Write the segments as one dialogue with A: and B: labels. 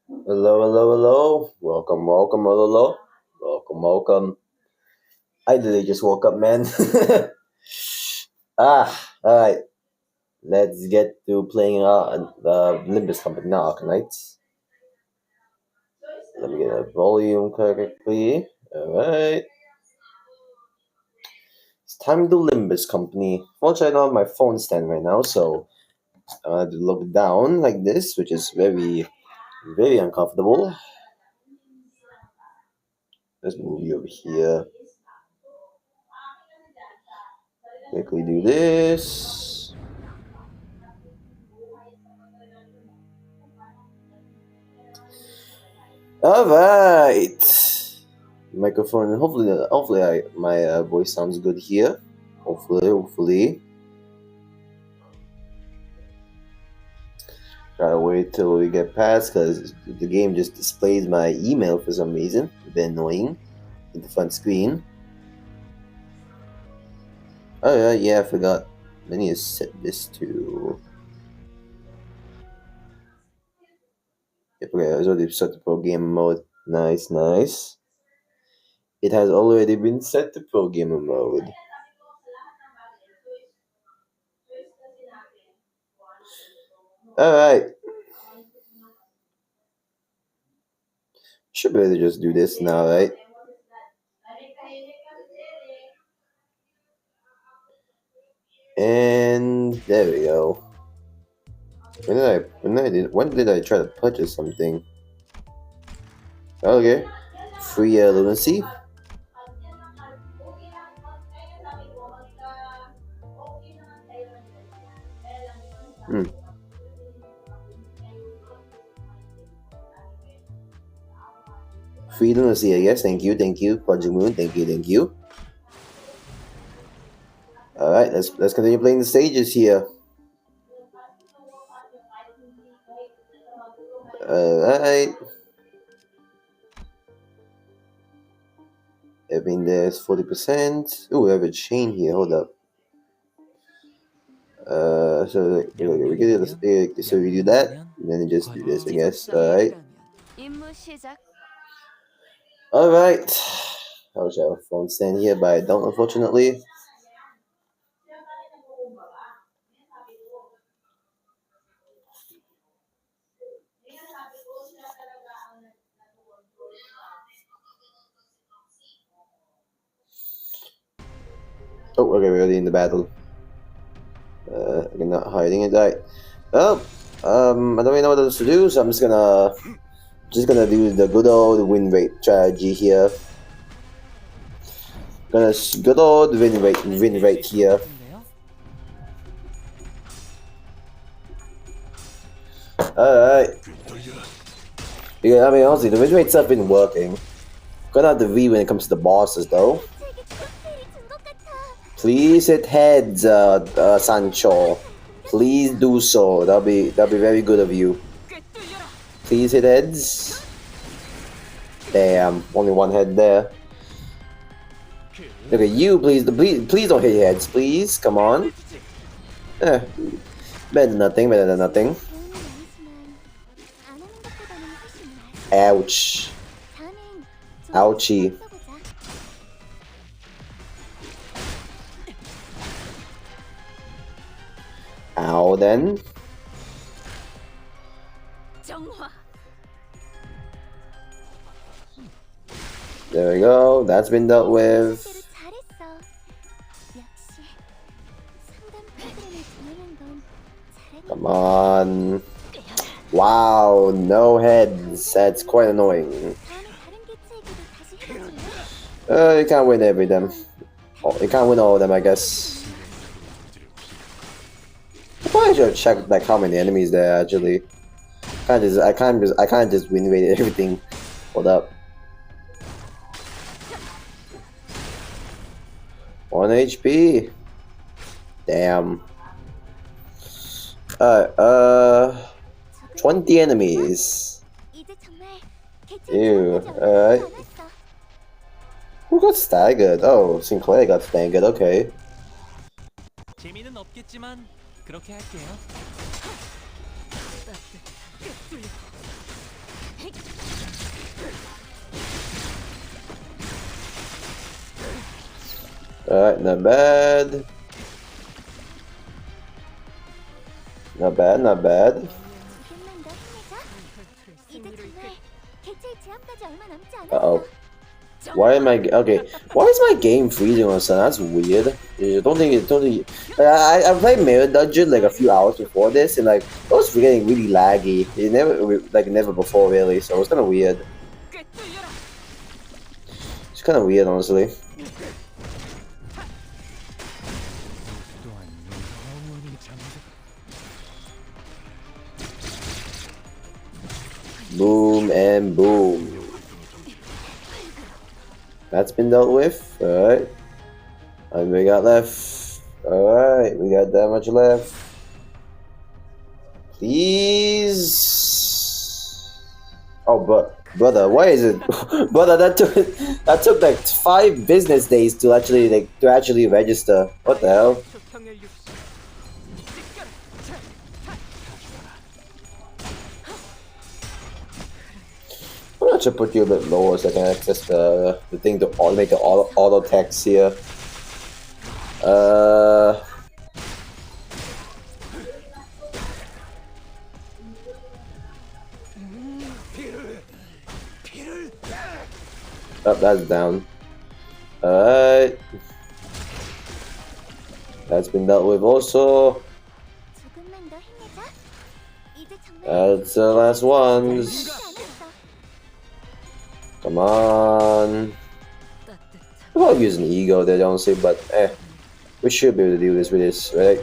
A: Hello, hello, hello. Welcome, hello. Welcome. I literally just woke up, man. Alright. Let's get to playing the Limbus Company now, Arknights. Let me get a volume correctly. Alright. It's time to do Limbus Company. Fortunately, I don't have my phone stand right now, so I have to look down like this, which is very, very uncomfortable. Let's move you over here. Quickly do this. All right. Microphone. Hopefully, my voice sounds good here. Hopefully. Gotta wait till we get past because the game just displays my email for some reason. A bit annoying in the front screen. Oh yeah, I forgot. I need to set this to. Yep, okay, I already set the pro game mode. Nice. It has already been set to pro gamer mode. Alright. Should be able to just do this now, right? And there we go. When did I try to purchase something? Okay. Free lunacy. Free lunacy, I guess. Thank you. Project Moon, thank you. Alright, let's continue playing the stages here. Alright. I mean, there's 40%. Ooh, we have a chain here. Hold up. So we can do so we do that, and then just do this, I guess. Alright. I wish I have a phone stand here, but I don't, unfortunately. Oh, okay, we're already in the battle. I'm not hiding it. Right. Well, I don't really know what else to do, so I'm just gonna do the good old win rate strategy here. Good old win rate here. Alright. Yeah, I mean, honestly, the win rate stuff been working. Gonna have to V when it comes to the bosses, though. Please hit heads, Sancho. Please do so. That'll be very good of you. Please hit heads. Damn, only one head there. Look at you, please don't hit heads, please. Come on. Better than nothing. Ouch. Ouchie. Ow, then. There we go. That's been dealt with. Come on. Wow, no heads. That's quite annoying. You can't win every them. Oh, you can't win all of them, I guess. I probably should have checked like how many enemies there are, actually. I can't just win rate everything. Hold up. 1 HP. Damn. 20 enemies. Ew. Alright. Who got staggered? Oh, Sinclair got staggered. Okay. Alright, not bad. Not bad, not bad. Uh-oh. Why am I... Okay, why is my game freezing on Sun? That's weird. I don't think it... I played Mirror Dungeon like a few hours before this, and like, it was getting really laggy. It never before, really, so it was kind of weird. It's kind of weird, honestly. Boom and boom. That's been dealt with. Alright. And we got left. Alright, we got that much left. Please. Oh, but brother, why is it, brother? That took like 5 business days to actually register. What the hell? I'm gonna put you a bit lower so I can access the thing to automate the auto text here. Oh, that's down. Alright. That's been dealt with also. That's the last ones. Come on. I'm not using ego there, honestly, but we should be able to do this with this, right?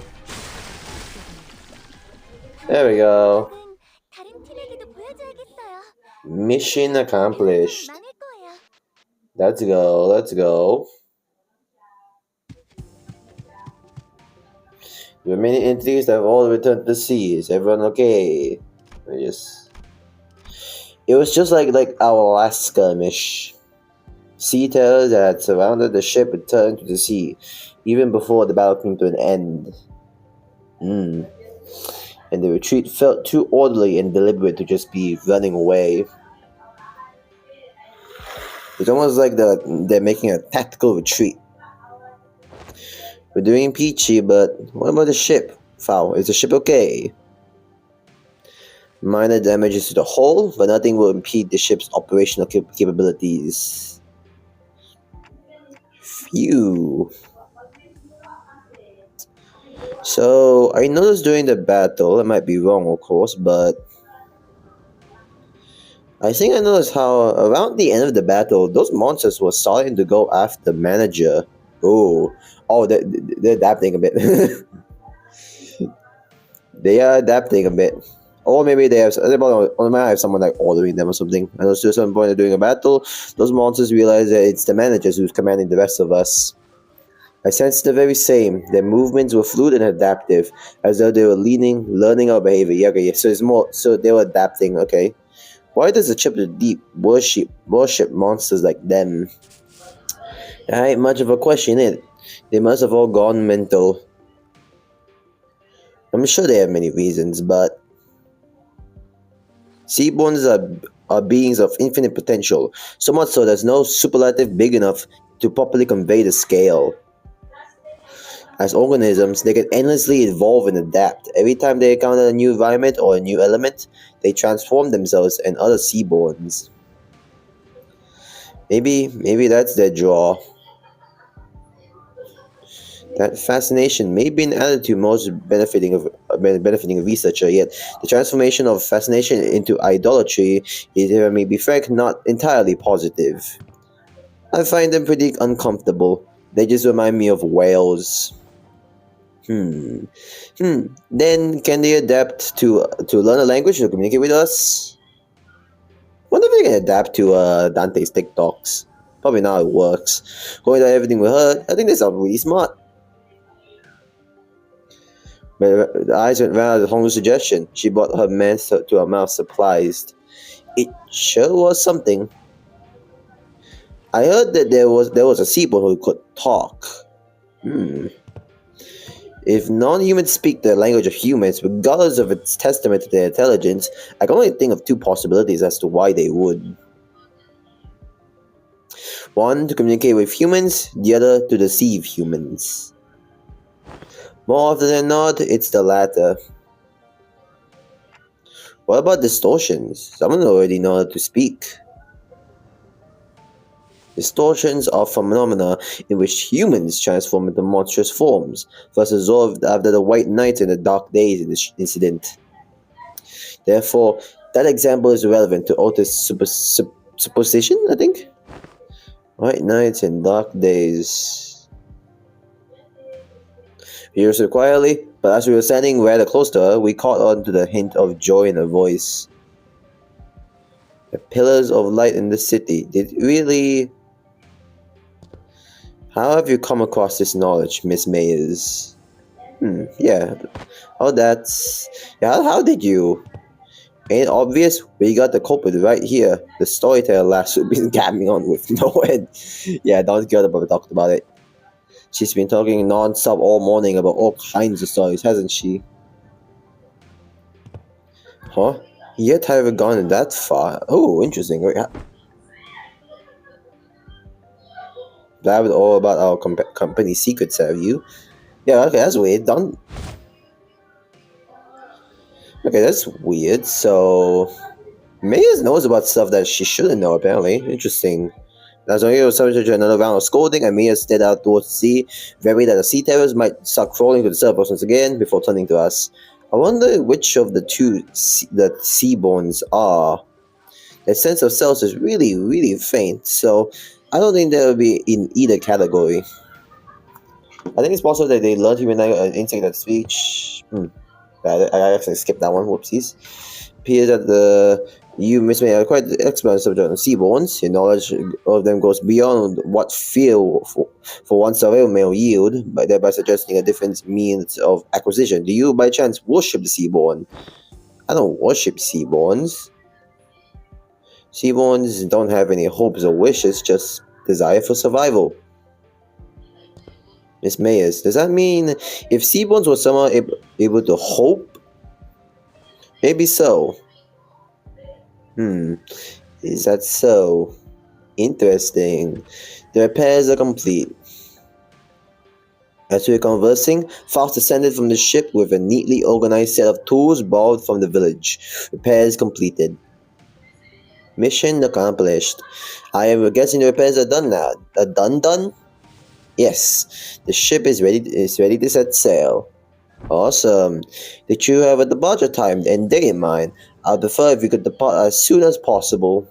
A: There we go. Mission accomplished. Let's go, let's go. The remaining entities have all returned to the sea. Is everyone okay? Yes. It was just like our last skirmish. Sea terrors that had surrounded the ship returned to the sea, even before the battle came to an end. And the retreat felt too orderly and deliberate to just be running away. It's almost like they're making a tactical retreat. We're doing peachy, but what about the ship? Foul, is the ship okay? Minor damages to the hull, but nothing will impede the ship's operational capabilities. Phew. So, I noticed during the battle, I might be wrong of course, but I think I noticed how around the end of the battle, those monsters were starting to go after the manager. Oh, they're adapting a bit. They are adapting a bit. Or maybe they might have someone like ordering them or something. I know at some point of doing a battle, those monsters realize that it's the managers who's commanding the rest of us. I sensed the very same. Their movements were fluid and adaptive, as though they were learning our behavior. Yeah, okay, so it's more, so they were adapting, okay. Why does the ship deep worship monsters like them? That ain't much of a question, is it? They must have all gone mental. I'm sure they have many reasons, but Seaborns are beings of infinite potential, so much so there's no superlative big enough to properly convey the scale. As organisms, they can endlessly evolve and adapt. Every time they encounter a new environment or a new element, they transform themselves and other seaborns. Maybe that's their draw. That fascination may be an attitude most benefiting a researcher, yet the transformation of fascination into idolatry is, if I may be frank, not entirely positive. I find them pretty uncomfortable. They just remind me of whales. Then can they adapt to learn a language to communicate with us? Wonder if they can adapt to Dante's TikToks. Probably not how it works. Going to everything we heard, I think they sound really smart. But the eyes went round at Hong's suggestion. She brought her man to her mouth surprised. It sure was something. I heard that there was a seaborn who could talk. If non-humans speak the language of humans, regardless of its testament to their intelligence, I can only think of 2 possibilities as to why they would. One to communicate with humans, the other to deceive humans. More often than not, it's the latter. What about distortions? Someone already know how to speak. Distortions are phenomena in which humans transform into monstrous forms, first observed after the White Knights in the Dark Days incident. Therefore, that example is relevant to Otis' supposition, I think? White Knights in Dark Days. We answered quietly, but as we were standing rather close to her, we caught on to the hint of joy in her voice. The pillars of light in the city. Did really... How have you come across this knowledge, Miss Mayers? Yeah. Oh, that's... Yeah, how did you? Ain't obvious? We got the culprit right here. The storyteller last week been gabbing on with no end. Yeah, Don Quixote talked about it. She's been talking non-stop all morning about all kinds of stories, hasn't she? Huh? Yet I haven't gone that far. Oh, interesting. Wait, blabbed all about our company secrets, have you? Yeah, okay, that's weird. Don't. Okay, that's weird. So, Mayes knows about stuff that she shouldn't know, apparently. Interesting. As O'Neill was subject to another round of scolding, and Mia stared out towards the sea, worried that the sea terrors might start crawling to the surface once again before turning to us. I wonder which of the two the seaborns are. Their sense of self is really, really faint, so I don't think they'll be in either category. I think it's possible that they learned human instinct that speech. I actually skipped that one. Whoopsies. Appears that you, Miss May, are quite expert subject on seaborns. Your knowledge of them goes beyond what fear for one survival may yield, by thereby suggesting a different means of acquisition. Do you, by chance, worship the seaborn? I don't worship seaborns. Seaborns don't have any hopes or wishes, just desire for survival. Miss Mayers, does that mean if seaborns were somehow able to hope? Maybe so. Is that so? Interesting. The repairs are complete. As we were conversing, Faust descended from the ship with a neatly organized set of tools borrowed from the village. Repairs completed. Mission accomplished. I am guessing the repairs are done now. Done? Yes. The ship is ready to set sail. Awesome. Did you have a departure time and day in mind? I'd prefer if you could depart as soon as possible.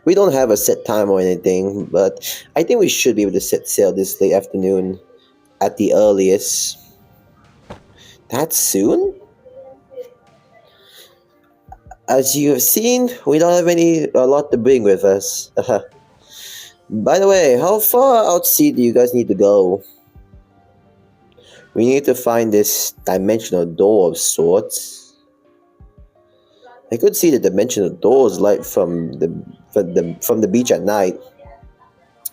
A: We don't have a set time or anything, but I think we should be able to set sail this late afternoon at the earliest. That soon? As you have seen, we don't have a lot to bring with us. By the way, how far out to sea do you guys need to go? We need to find this dimensional door of sorts. I could see the dimensional door's light from the beach at night.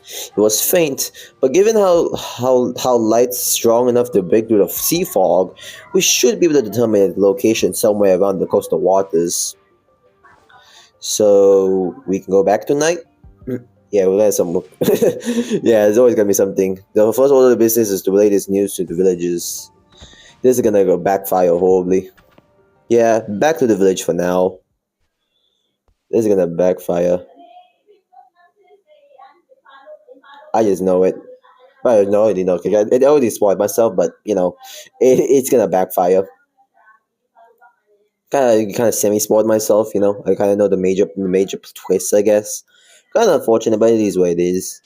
A: It was faint, but given how light's strong enough to break through the sea fog, we should be able to determine the location somewhere around the coastal waters. So we can go back tonight? Yeah, we'll have some. Yeah, there's always gonna be something. The first order of business is to relay this news to the villagers. This is gonna go backfire horribly. Yeah, back to the village for now. This is gonna backfire. I just know it. I don't know, it already spoiled myself, but it's gonna backfire. Kind of semi-spoiled myself, I kind of know the major twists, I guess. Kind of unfortunate, but it is what it is.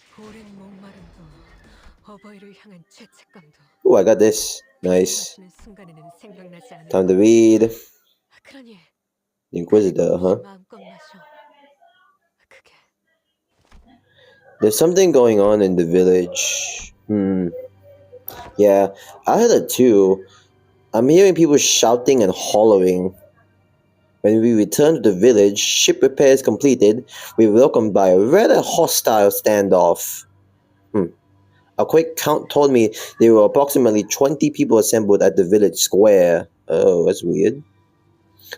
A: Oh, I got this. Nice. Time to read. Inquisitor, huh? There's something going on in the village. Yeah, I heard it too. I'm hearing people shouting and hollering. When we returned to the village, ship repairs completed, we were welcomed by a rather hostile standoff. A quick count told me there were approximately 20 people assembled at the village square. Oh, that's weird.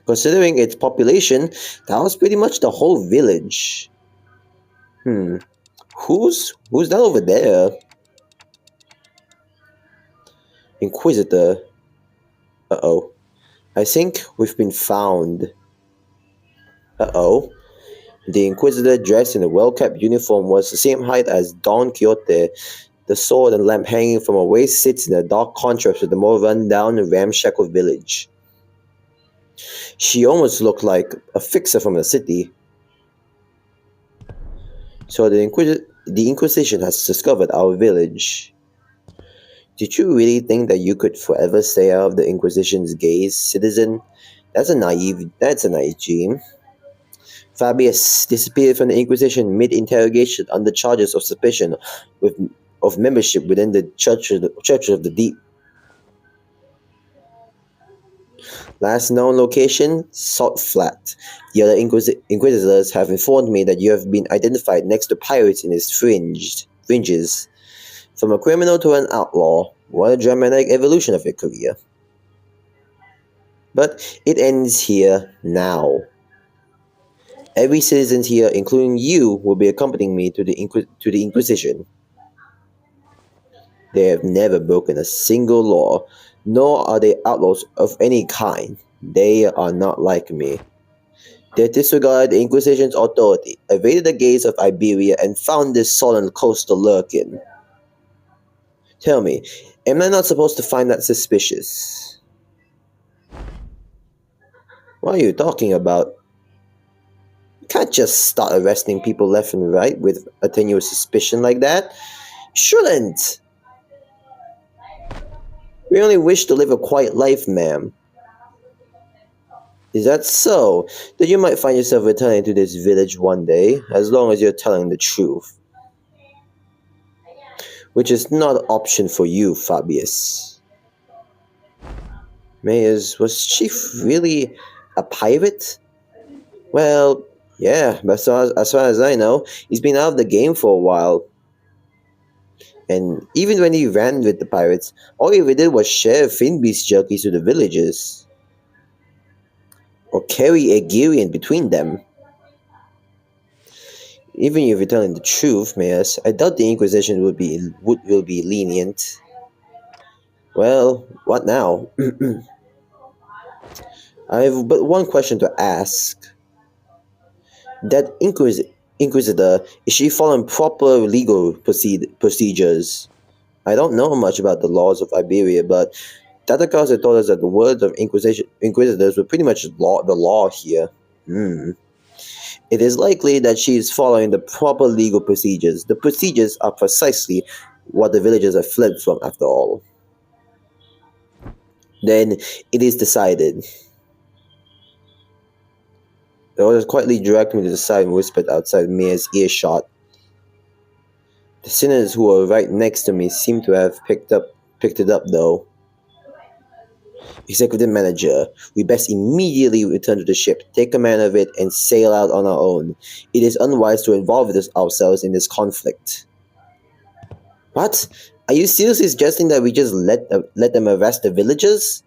A: Considering its population, that was pretty much the whole village. Hmm. Who's that over there? Inquisitor. Uh-oh. I think we've been found. Uh-oh. The Inquisitor, dressed in a well-kept uniform, was the same height as Don Quixote. The sword and lamp hanging from her waist sits in a dark contrast with the more run-down and ramshackle village. She almost looked like a fixer from the city. So the Inquisition has discovered our village. Did you really think that you could forever stay out of the Inquisition's gaze, citizen? That's a naive dream. Fabius disappeared from the Inquisition mid-interrogation under charges of suspicion with, of membership within the Church of the Deep. Last known location, Salt Flat. The other Inquisitors have informed me that you have been identified next to pirates in its fringes. From a criminal to an outlaw, what a dramatic evolution of your career. But it ends here now. Every citizen here, including you, will be accompanying me to the Inquisition. They have never broken a single law, nor are they outlaws of any kind. They are not like me. They disregarded the Inquisition's authority, evaded the gaze of Iberia, and found this sullen coastal lurking. Tell me, am I not supposed to find that suspicious? What are you talking about? You can't just start arresting people left and right with a tenuous suspicion like that. Shouldn't! We only wish to live a quiet life, ma'am. Is that so? Then you might find yourself returning to this village one day, as long as you're telling the truth. Which is not an option for you, Fabius. Mayors, was Chief really a pirate? Well, yeah, but as far as I know, he's been out of the game for a while. And even when he ran with the pirates, all he ever did was share Finbeast jerkies to the villagers. Or carry a Girian between them. Even if you're telling the truth, Mayors, I doubt the Inquisition will be lenient. Well, what now? I have but one question to ask. That Inquisitor, is she following proper legal procedures? I don't know much about the laws of Iberia, but Tatakaze told us that the words of Inquisitors were pretty much the law here. It is likely that she is following the proper legal procedures. The procedures are precisely what the villagers have fled from, after all. Then it is decided. The orders quietly directed me to the side and whispered outside Mia's earshot. The sinners who were right next to me seemed to have picked it up though. Executive Manager, we best immediately return to the ship, take command of it, and sail out on our own. It is unwise to involve ourselves in this conflict. What? Are you seriously suggesting that we just let them arrest the villagers?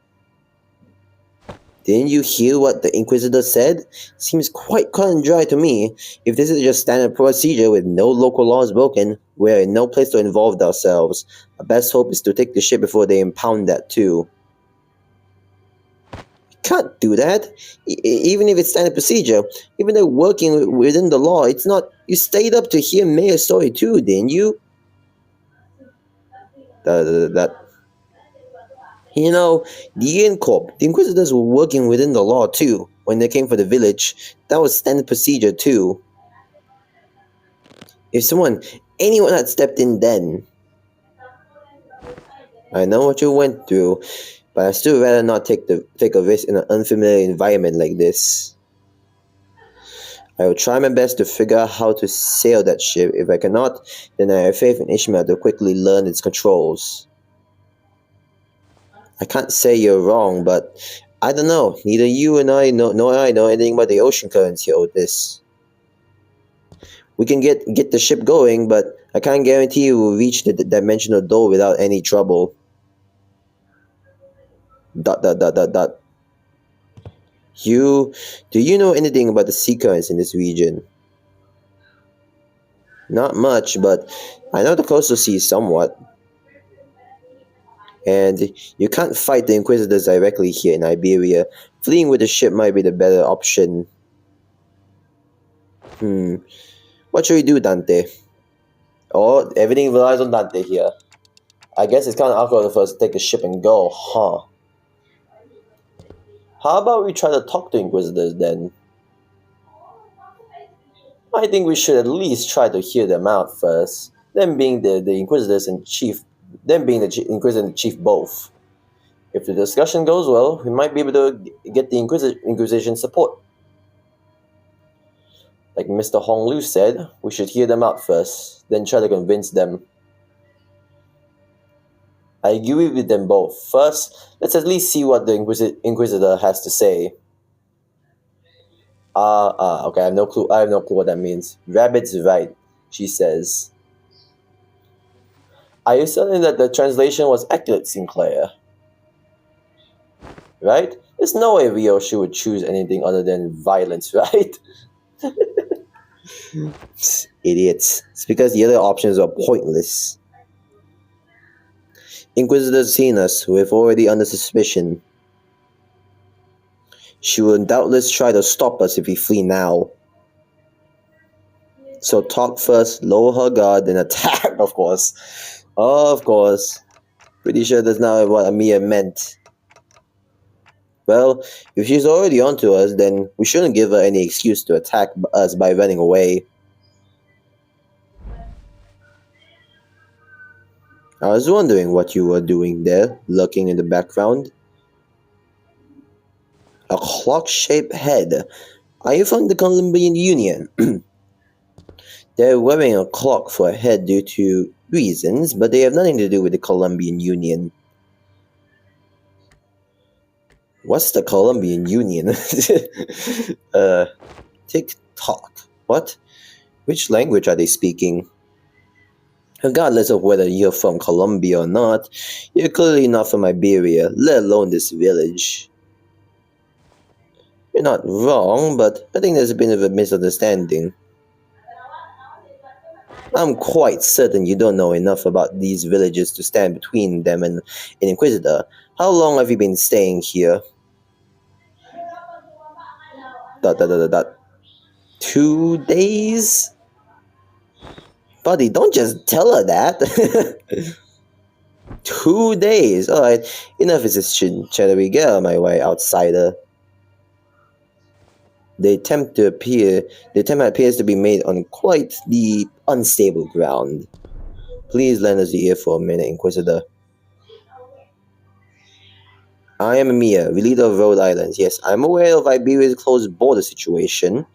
A: Didn't you hear what the Inquisitor said? Seems quite cut and dry to me. If this is just standard procedure with no local laws broken, we're in no place to involve ourselves. Our best hope is to take the ship before they impound that too. Can't do that. Even if it's standard procedure, even though working within the law, it's not. You stayed up to hear Mayor's story too, didn't you? That. You know, the Incorp, the Inquisitors were working within the law too. When they came for the village, that was standard procedure too. If anyone had stepped in then. I know what you went through, but I'd still rather not take a risk in an unfamiliar environment like this. I will try my best to figure out how to sail that ship. If I cannot, then I have faith in Ishmael to quickly learn its controls. I can't say you're wrong, but I don't know. Neither you and I nor I know anything about the ocean currents here, Otis. We can get the ship going, but I can't guarantee we'll reach the dimensional door without any trouble. ... Do you know anything about the sea currents in this region? Not much, but I know the coastal sea somewhat. And you can't fight the Inquisitors directly here in Iberia. Fleeing with the ship might be the better option. What should we do, Dante? Oh, everything relies on Dante here. I guess it's kind of awkward for us to take a ship and go, huh? How about we try to talk to Inquisitors then? I think we should at least try to hear them out first. Them being the Inquisitors and Chief, them being the Inquisitor and Chief both. If the discussion goes well, we might be able to get the Inquisition support. Like Mr. Hong Lu said, we should hear them out first, then try to convince them. I agree with them both. First, let's at least see what the Inquisitor has to say. Okay, I have no clue what that means. Rabbit's right, she says. Are you certain that the translation was accurate, Sinclair? Right? There's no way Ryoshi would choose anything other than violence, right? Idiots. It's because the other options are pointless. Inquisitors seen us, we're already under suspicion. She will doubtless try to stop us if we flee now. So talk first, lower her guard, then attack, of course. Of course. Pretty sure that's not what Amia meant. Well, if she's already onto us, then we shouldn't give her any excuse to attack us by running away. I was wondering what you were doing there, lurking in the background. A clock-shaped head. Are you from the Colombian Union? They're wearing a clock for a head due to reasons, but they have nothing to do with the Colombian Union. What's the Colombian Union? Tick-tock. What? Which language are they speaking? Regardless of whether you're from Colombia or not, you're clearly not from Iberia, let alone this village. You're not wrong, but I think there's a bit of a misunderstanding. I'm quite certain you don't know enough about these villages to stand between them and an Inquisitor. How long have you been staying here? ... 2 days? Buddy, don't just tell her that. 2 days. Alright, enough is this chattery. Get out of my way, outsider. The attempt appears to be made on quite the unstable ground. Please lend us your ear for a minute, Inquisitor. I am Amir, leader of Rhode Island. Yes, I'm aware of Iberia's closed border situation.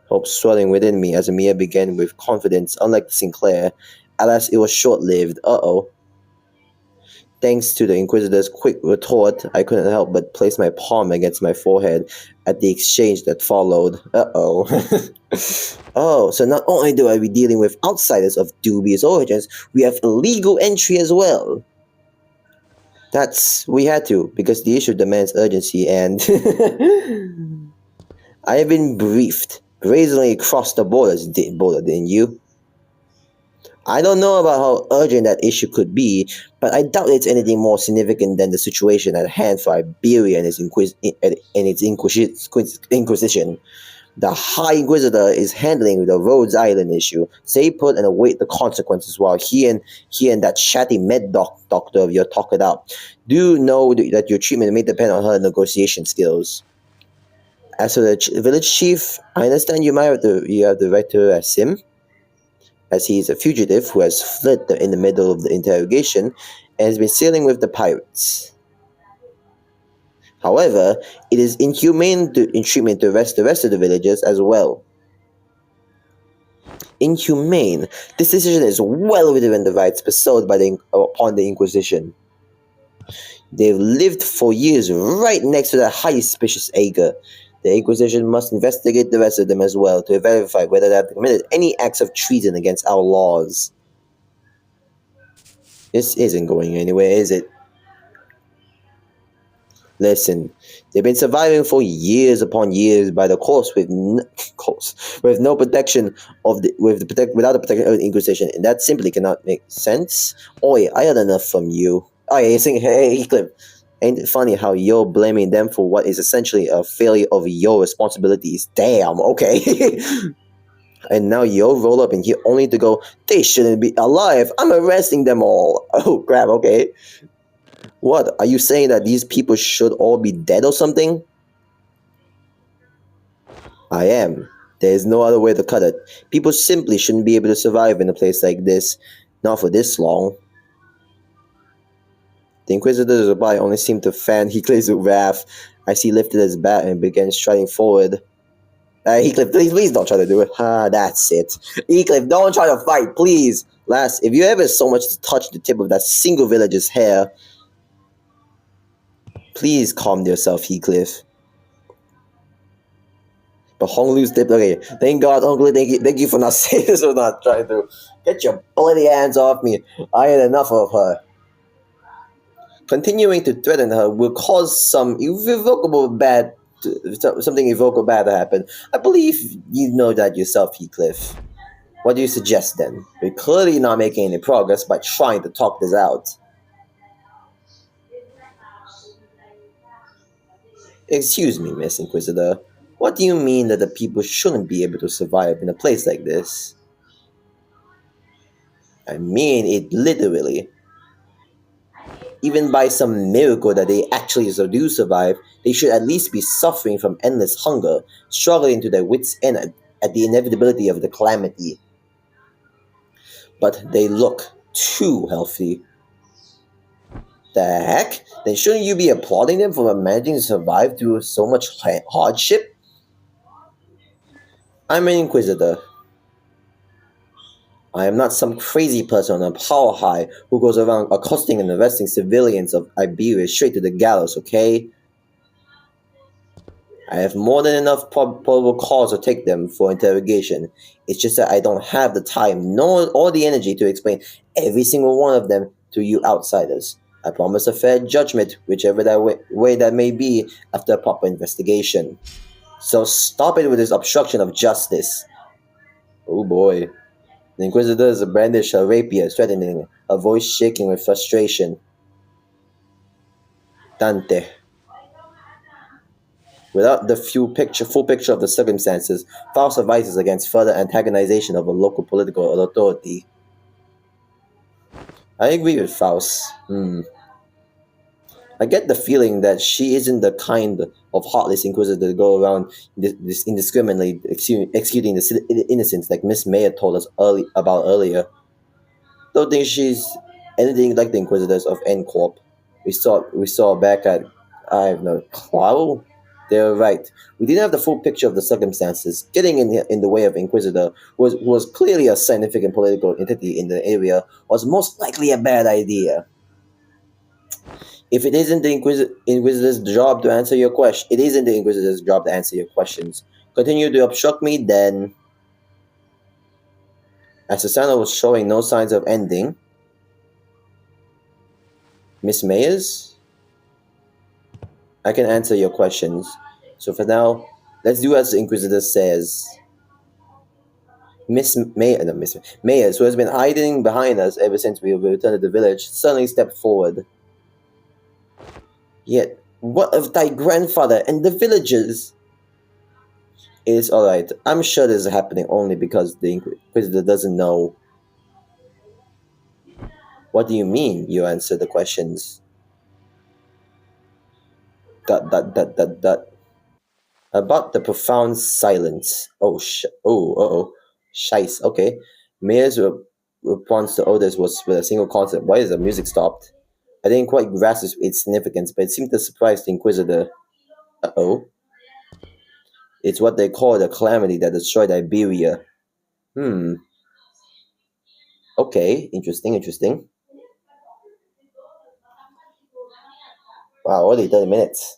A: Hope swelling within me as Amir began with confidence, unlike Sinclair. Alas, it was short-lived. Uh-oh. Thanks to the Inquisitor's quick retort, I couldn't help but place my palm against my forehead at the exchange that followed. Uh-oh. Oh, so not only do I be dealing with outsiders of dubious origins, we have illegal entry as well. We had to, because the issue demands urgency and... I have been briefed. Brazenly crossed the border, didn't you? I don't know about how urgent that issue could be, but I doubt it's anything more significant than the situation at hand for Iberia and its Inquisition. The High Inquisitor is handling the Rhodes Island issue. Stay put and await the consequences while he and that chatty doctor of yours talk it out. Do know that your treatment may depend on her negotiation skills. As for the village chief, I understand you have the right to arrest him, as he is a fugitive who has fled in the middle of the interrogation and has been sailing with the pirates. However, it is inhumane in treatment to arrest the rest of the villagers as well. Inhumane? This decision is well within the rights bestowed upon the Inquisition. They've lived for years right next to that highly suspicious Ager. The Inquisition must investigate the rest of them as well to verify whether they have committed any acts of treason against our laws. This isn't going anywhere, is it? Listen, they've been surviving for years upon years by the course course with no protection of the without the protection of the Inquisition, and that simply cannot make sense. Oi, I had enough from you. Oh yeah, saying hey Heathcliff, ain't it funny how you're blaming them for what is essentially a failure of your responsibilities? Damn, okay. And now you'll roll up in here only to go, they shouldn't be alive. I'm arresting them all. Oh crap, okay. What? Are you saying that these people should all be dead or something? I am. There is no other way to cut it. People simply shouldn't be able to survive in a place like this. Not for this long. The Inquisitor's reply only seemed to fan Heathcliff's wrath as he lifted his bat and began striding forward. Heathcliff, please don't try to do it. Ah, that's it. Heathcliff, don't try to fight, please. Lass, if you ever so much to touch the tip of that single village's hair, please calm yourself, Heathcliff. But Hong Lu's tip, okay, thank God, Hong Lu, thank you for not saying this or not trying to get your bloody hands off me. I had enough of her. Continuing to threaten her will cause something irrevocable bad to happen. I believe you know that yourself, Heathcliff. What do you suggest then? We're clearly not making any progress by trying to talk this out. Excuse me, Miss Inquisitor. What do you mean that the people shouldn't be able to survive in a place like this? I mean it literally. Even by some miracle that they actually do survive, they should at least be suffering from endless hunger, struggling to their wits' end at the inevitability of the calamity. But they look too healthy. The heck? Then shouldn't you be applauding them for managing to survive through so much hardship? I'm an Inquisitor. I am not some crazy person on a power high who goes around accosting and arresting civilians of Iberia straight to the gallows, okay? I have more than enough probable cause to take them for interrogation. It's just that I don't have the time nor or the energy to explain every single one of them to you outsiders. I promise a fair judgment, whichever way that may be, after a proper investigation. So stop it with this obstruction of justice. Oh boy. The Inquisitors brandished her rapier, threatening, her voice shaking with frustration. Dante. Without the full picture of the circumstances, Faust advises against further antagonization of a local political authority. I agree with Faust. I get the feeling that she isn't the kind of heartless inquisitor to go around indiscriminately executing the innocents like Miss Mayer told us about earlier. Don't think she's anything like the inquisitors of N Corp. We saw back at I don't know Clow. They're right. We didn't have the full picture of the circumstances. Getting in the way of Inquisitor, who was clearly a significant political entity in the area, was most likely a bad idea. If it isn't the Inquisitor's job to answer your question, it isn't the Inquisitor's job to answer your questions. Continue to obstruct me, then. As Susanna was showing no signs of ending, Miss Mayers, I can answer your questions. So for now, let's do as the Inquisitor says. Miss Mayers, who has been hiding behind us ever since we returned to the village, suddenly stepped forward. Yet, what of thy grandfather and the villagers? It is alright. I'm sure this is happening only because the Inquisitor doesn't know. What do you mean? You answer the questions. Dot. About the profound silence. Oh. Shice. Okay. Mayer's response to others was with a single concept. Why is the music stopped? I didn't quite grasp its significance, but it seemed to surprise the Inquisitor. Uh-oh. It's what they call the calamity that destroyed Iberia. Okay. Interesting. Wow, only 30 minutes.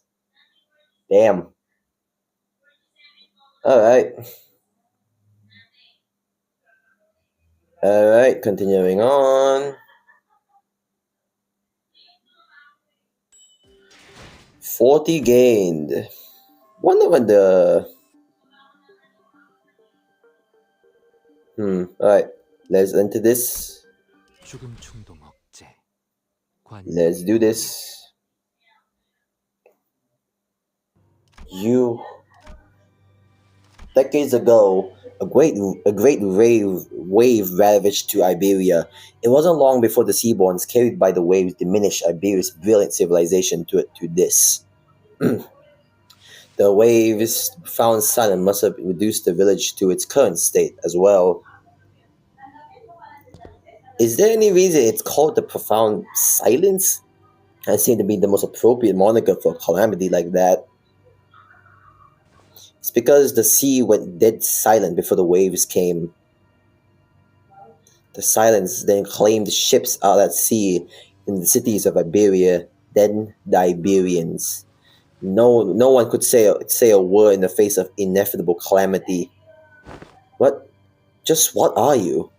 A: Damn. Alright. Alright, continuing on. 40 gained. Wonder when the... Alright. Let's enter this. Let's do this. Decades ago, a great wave ravaged to Iberia. It wasn't long before the seaborns carried by the waves diminished Iberia's brilliant civilization to this. The waves' profound silence must have reduced the village to its current state as well. Is there any reason it's called the profound silence? That seemed to be the most appropriate moniker for a calamity like that. It's because the sea went dead silent before the waves came. The silence then claimed ships out at sea in the cities of Iberia, then the Iberians. No one could say a word in the face of inevitable calamity. What are you?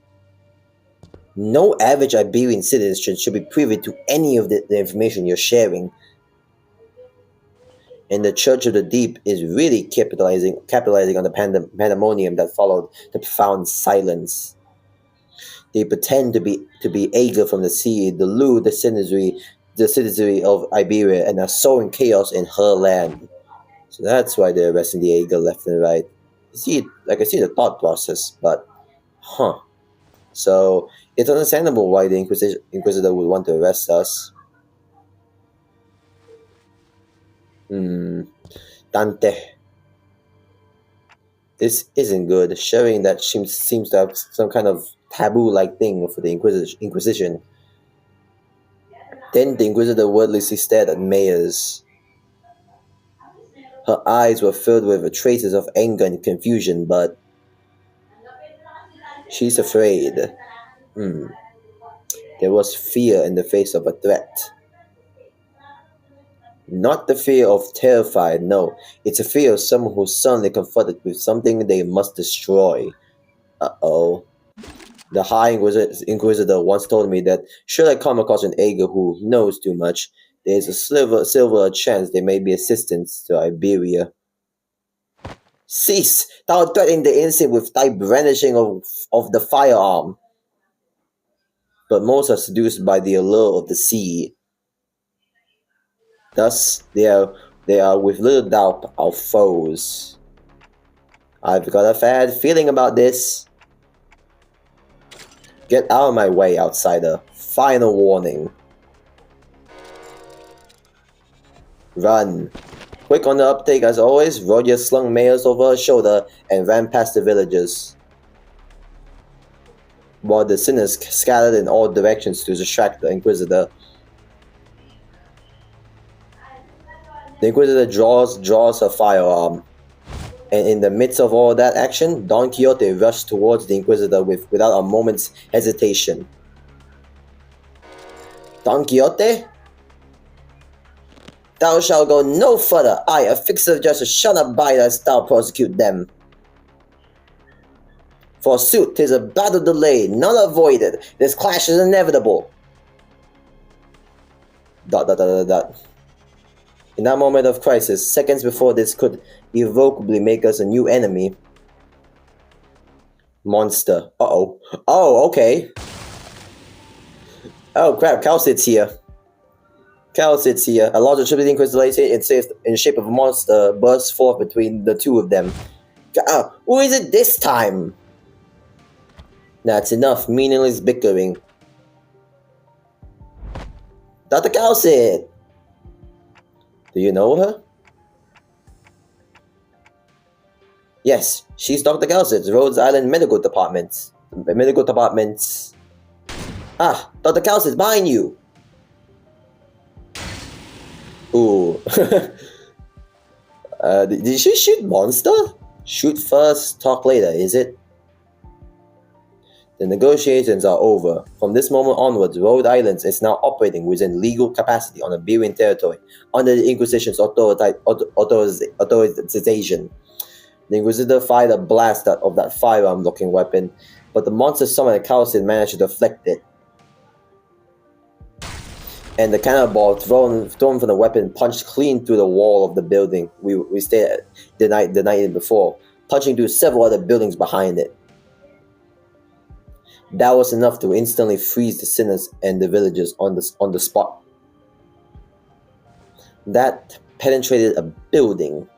A: No average Iberian citizen should be privy to any of the information you're sharing. And the Church of the Deep is really capitalizing on the pandemonium that followed the profound silence. They pretend to be Ager from the sea, delude the citizenry of Iberia, and are sowing chaos in her land. So that's why they're arresting the Ager left and right. I see the thought process, but so it's understandable why the Inquisitor would want to arrest us. Dante. This isn't good. Sharing that seems to have some kind of taboo-like thing for the Inquisition. Then the Inquisitor wordlessly stared at Mayers. Her eyes were filled with traces of anger and confusion, but she's afraid. There was fear in the face of a threat. Not the fear of terrified, no. It's a fear of someone who's suddenly confronted with something they must destroy. Uh-oh. The High Inquisitor once told me that should I come across an Ager who knows too much, there's a silver chance they may be assistants to Iberia. Cease! Thou threatening the innocent with thy brandishing of the firearm. But most are seduced by the allure of the sea. Thus, they are with little doubt our foes. I've got a bad feeling about this. Get out of my way, outsider. Final warning. Run. Quick on the uptake as always, Roger slung Mayers over her shoulder and ran past the villagers, while the sinners scattered in all directions to distract the Inquisitor. The Inquisitor draws her firearm, and in the midst of all that action, Don Quixote rushed towards the Inquisitor without a moment's hesitation. Don Quixote? Thou shalt go no further. I, a fixer justice, shall not bide as thou prosecute them. Forsooth, 'tis a battle delayed, none avoided. This clash is inevitable. ... In that moment of crisis, seconds before this could irrevocably make us a new enemy. Monster. Uh-oh. Oh, okay. Oh crap, Cal sits here. A large attributing crystallization in shape of a monster bursts forth between the two of them. Who is it this time? That's enough meaningless bickering. Dr. Calcit! Do you know her? Yes, she's Dr. Calcit, Rhodes Island Medical Department. Ah, Dr. Calcit, behind you! Ooh. Did she shoot monster? Shoot first, talk later, is it? The negotiations are over. From this moment onwards, Rhode Island is now operating within legal capacity on Iberian territory under the Inquisition's authorization. The Inquisitor fired a blast of that firearm-looking weapon, but the monster summoned Calcin managed to deflect it. and the cannonball thrown from the weapon punched clean through the wall of the building we stayed at the night before, punching through several other buildings behind it. That was enough to instantly freeze the sinners and the villagers on the spot. That penetrated a building.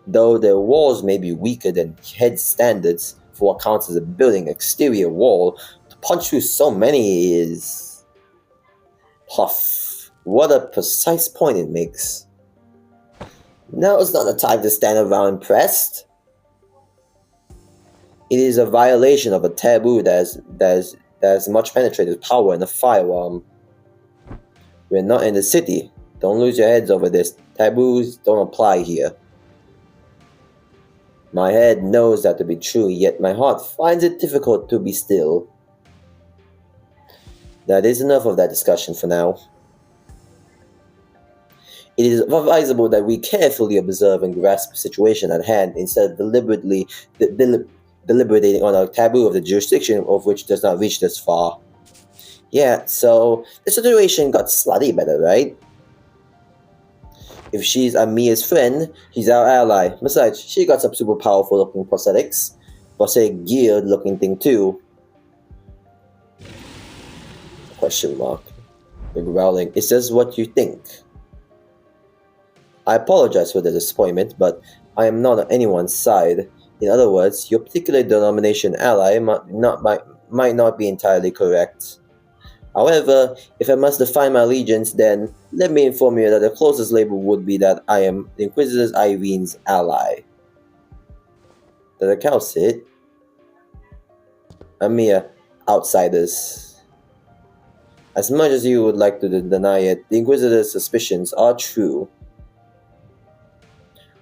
A: Though their walls may be weaker than head standards for what counts as a building exterior wall, to punch through so many is... Puff. What a precise point it makes. Now is not the time to stand around impressed. It is a violation of a taboo that has much penetrated power in a firearm. We're not in the city. Don't lose your heads over this. Taboos don't apply here. My head knows that to be true, yet my heart finds it difficult to be still. That is enough of that discussion for now. It is advisable that we carefully observe and grasp the situation at hand instead of deliberating on a taboo of the jurisdiction of which does not reach this far. Yeah, so the situation got slightly better, right? If she's Amiya's friend, he's our ally. Besides, she got some super powerful looking prosthetics. Prosthetic geared looking thing too. Question mark. The growling. Is this what you think? I apologize for the disappointment, but I am not on anyone's side. In other words, your particular denomination ally might not be entirely correct. However, if I must define my allegiance, then let me inform you that the closest label would be that I am the Inquisitor's Irene's ally. Did the cow sit? Amiya, outsiders. As much as you would like to deny it, the Inquisitor's suspicions are true.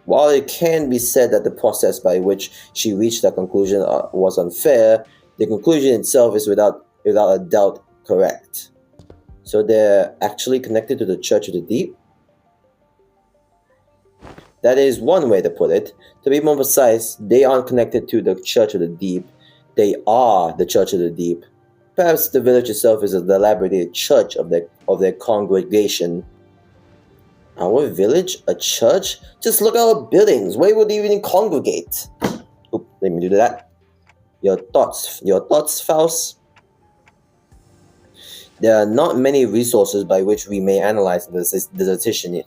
A: While it can be said that the process by which she reached that conclusion was unfair, the conclusion itself is without a doubt correct. So they're actually connected to the Church of the Deep? That is one way to put it. To be more precise, they aren't connected to the Church of the Deep. They are the Church of the Deep. Perhaps the village itself is a elaborated church of their congregation. Our village? A church? Just look at our buildings. Where would they even congregate? Oop, let me do that. Your thoughts, Faust? There are not many resources by which we may analyze this dissertation.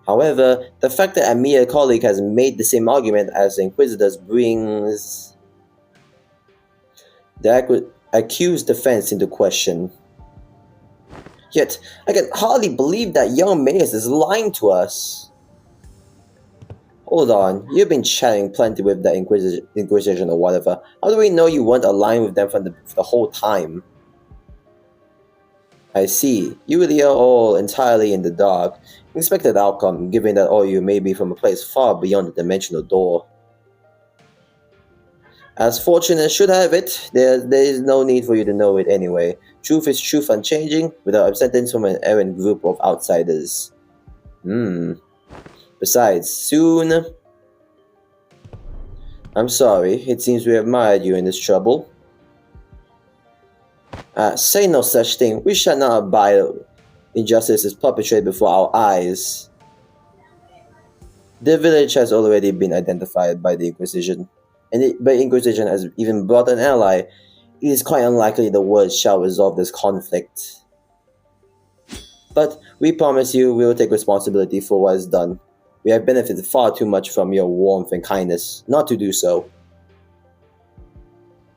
A: However, the fact that Amiya's colleague has made the same argument as the Inquisitors brings the accused defense into question. Yet, I can hardly believe that young Magus is lying to us. Hold on, you've been chatting plenty with the Inquisition or whatever. How do we know you weren't aligned with them for the whole time? I see. You really are all entirely in the dark. Expected outcome, given that all you may be from a place far beyond the dimensional door. As fortune should have it, there is no need for you to know it anyway. Truth is truth unchanging, without acceptance from an errant group of outsiders. Besides, soon... I'm sorry, it seems we have mired you in this trouble. Say no such thing. We shall not abide injustice is perpetrated before our eyes. The village has already been identified by the Inquisition, and the Inquisition has even brought an ally. It is quite unlikely the words shall resolve this conflict. But we promise you we will take responsibility for what is done. We have benefited far too much from your warmth and kindness not to do so.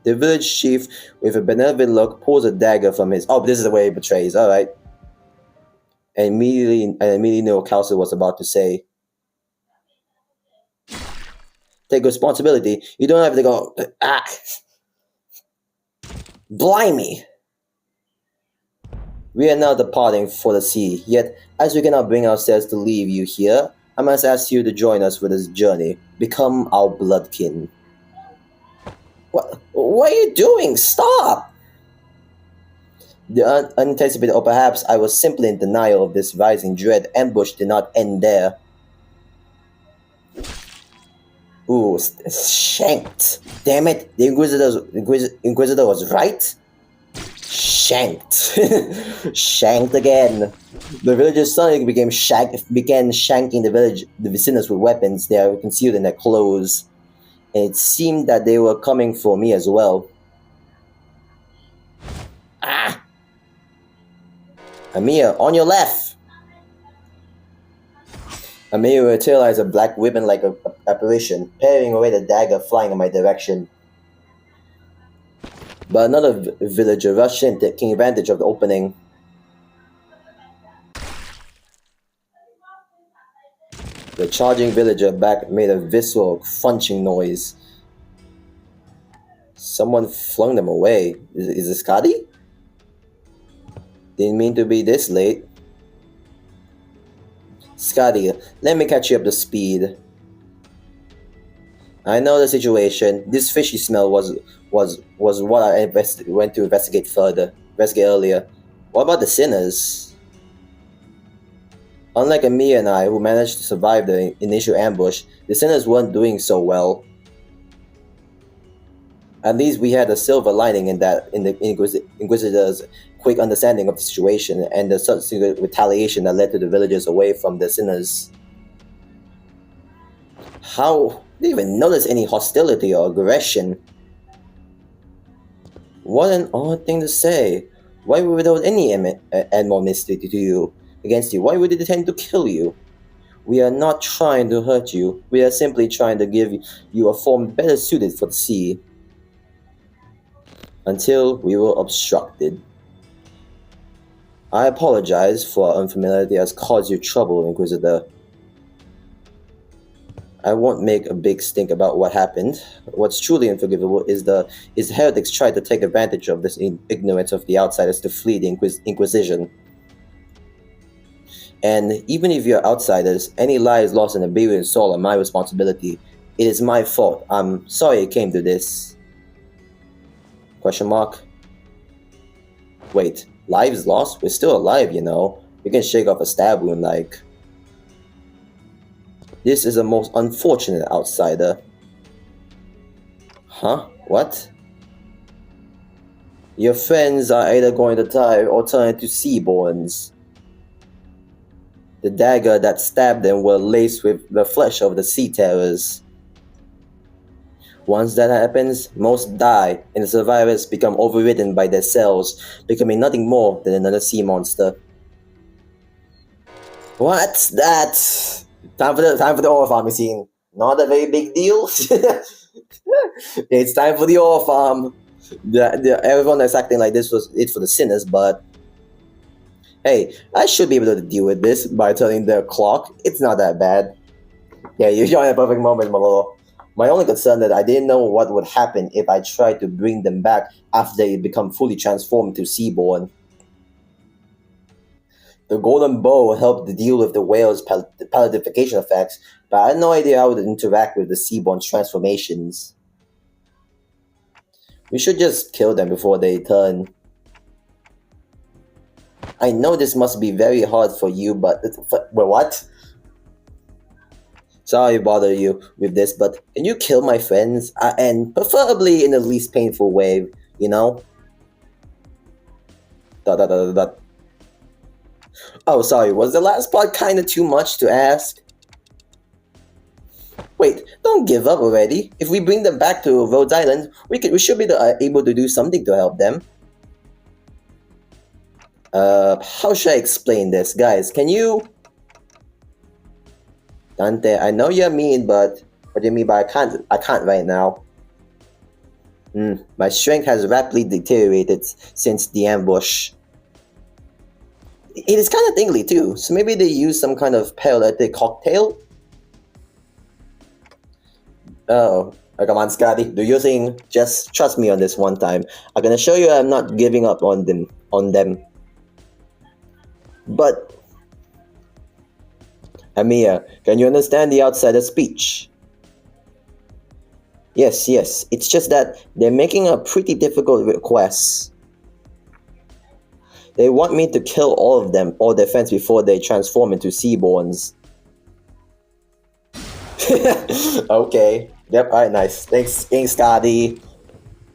A: The village chief, with a benevolent look, pulls a dagger from his... Oh, this is the way he betrays, alright. And immediately knew what Kelsey was about to say. Take responsibility. You don't have to go... Blimey! We are now departing for the sea, yet, as we cannot bring ourselves to leave you here, I must ask you to join us for this journey. Become our bloodkin. What are you doing? Stop! The unanticipated, or perhaps I was simply in denial of this rising dread ambush did not end there. Ooh, shanked. Damn it, the Inquisitor was right? Shit. Shanked. Shanked again. The villagers suddenly began shanking the sinners with weapons they are concealed in their clothes. And it seemed that they were coming for me as well. Ah! Amir, on your left! Amir materialized a black ribbon like a apparition, parrying away the dagger flying in my direction. But another villager rushed in, taking advantage of the opening. The charging villager back made a visceral, crunching noise. Someone flung them away. Is it Scotty? Didn't mean to be this late. Scotty, let me catch you up to speed. I know the situation. This fishy smell was what I went to investigate earlier. What about the sinners? Unlike Amir and I, who managed to survive the initial ambush, the sinners weren't doing so well. At least we had a silver lining in the Inquisitor's quick understanding of the situation and the subsequent retaliation that led to the villagers away from the sinners. How? They didn't even notice any hostility or aggression. What an odd thing to say. Why would without any animosity to you, against you, why would they tend to kill you? We are not trying to hurt you. We are simply trying to give you a form better suited for the sea. Until we were obstructed. I apologize for our unfamiliarity has caused you trouble, Inquisitor. I won't make a big stink about what happened. What's truly unforgivable is the heretics tried to take advantage of this ignorance of the outsiders to flee the Inquisition. And even if you're outsiders, any lives lost in a Iberian soul are my responsibility. It is my fault. I'm sorry it came to this. Question mark? Wait, lives lost? We're still alive, you know. We can shake off a stab wound like... This is a most unfortunate outsider. Huh? What? Your friends are either going to die or turn into seaborns. The dagger that stabbed them were laced with the flesh of the sea terrors. Once that happens, most die, and the survivors become overridden by their cells, becoming nothing more than another sea monster. What's that? Time for the ore farming scene. Not a very big deal. It's time for the ore farm. Everyone that's acting like this was it for the sinners, but hey, I should be able to deal with this by turning the clock. It's not that bad. Yeah, you're in a perfect moment, Malolo. My only concern that I didn't know what would happen if I tried to bring them back after they become fully transformed to Seaborn. The golden bow helped to deal with the whale's palladification effects, but I had no idea how it would interact with the Seaborn's transformations. We should just kill them before they turn. I know this must be very hard for you, but what? Sorry to bother you with this, but can you kill my friends? And preferably in the least painful way, you know? Oh, sorry, was the last part kinda too much to ask? Wait, don't give up already. If we bring them back to Rhodes Island, we should be able to do something to help them. How should I explain this? Guys, can you... Dante, I know you're mean, but what do you mean by I can't right now? My strength has rapidly deteriorated since the ambush. It is kind of tingly too, so maybe they use some kind of paralytic cocktail? Oh, come on, Scotty, do your thing. Just trust me on this one time. I'm gonna show you I'm not giving up on them. But... Amir, can you understand the outsider speech? Yes, it's just that they're making a pretty difficult request. They want me to kill all of them, all their friends, before they transform into Seaborns. Okay. Yep, alright, nice. Thanks, Scotty.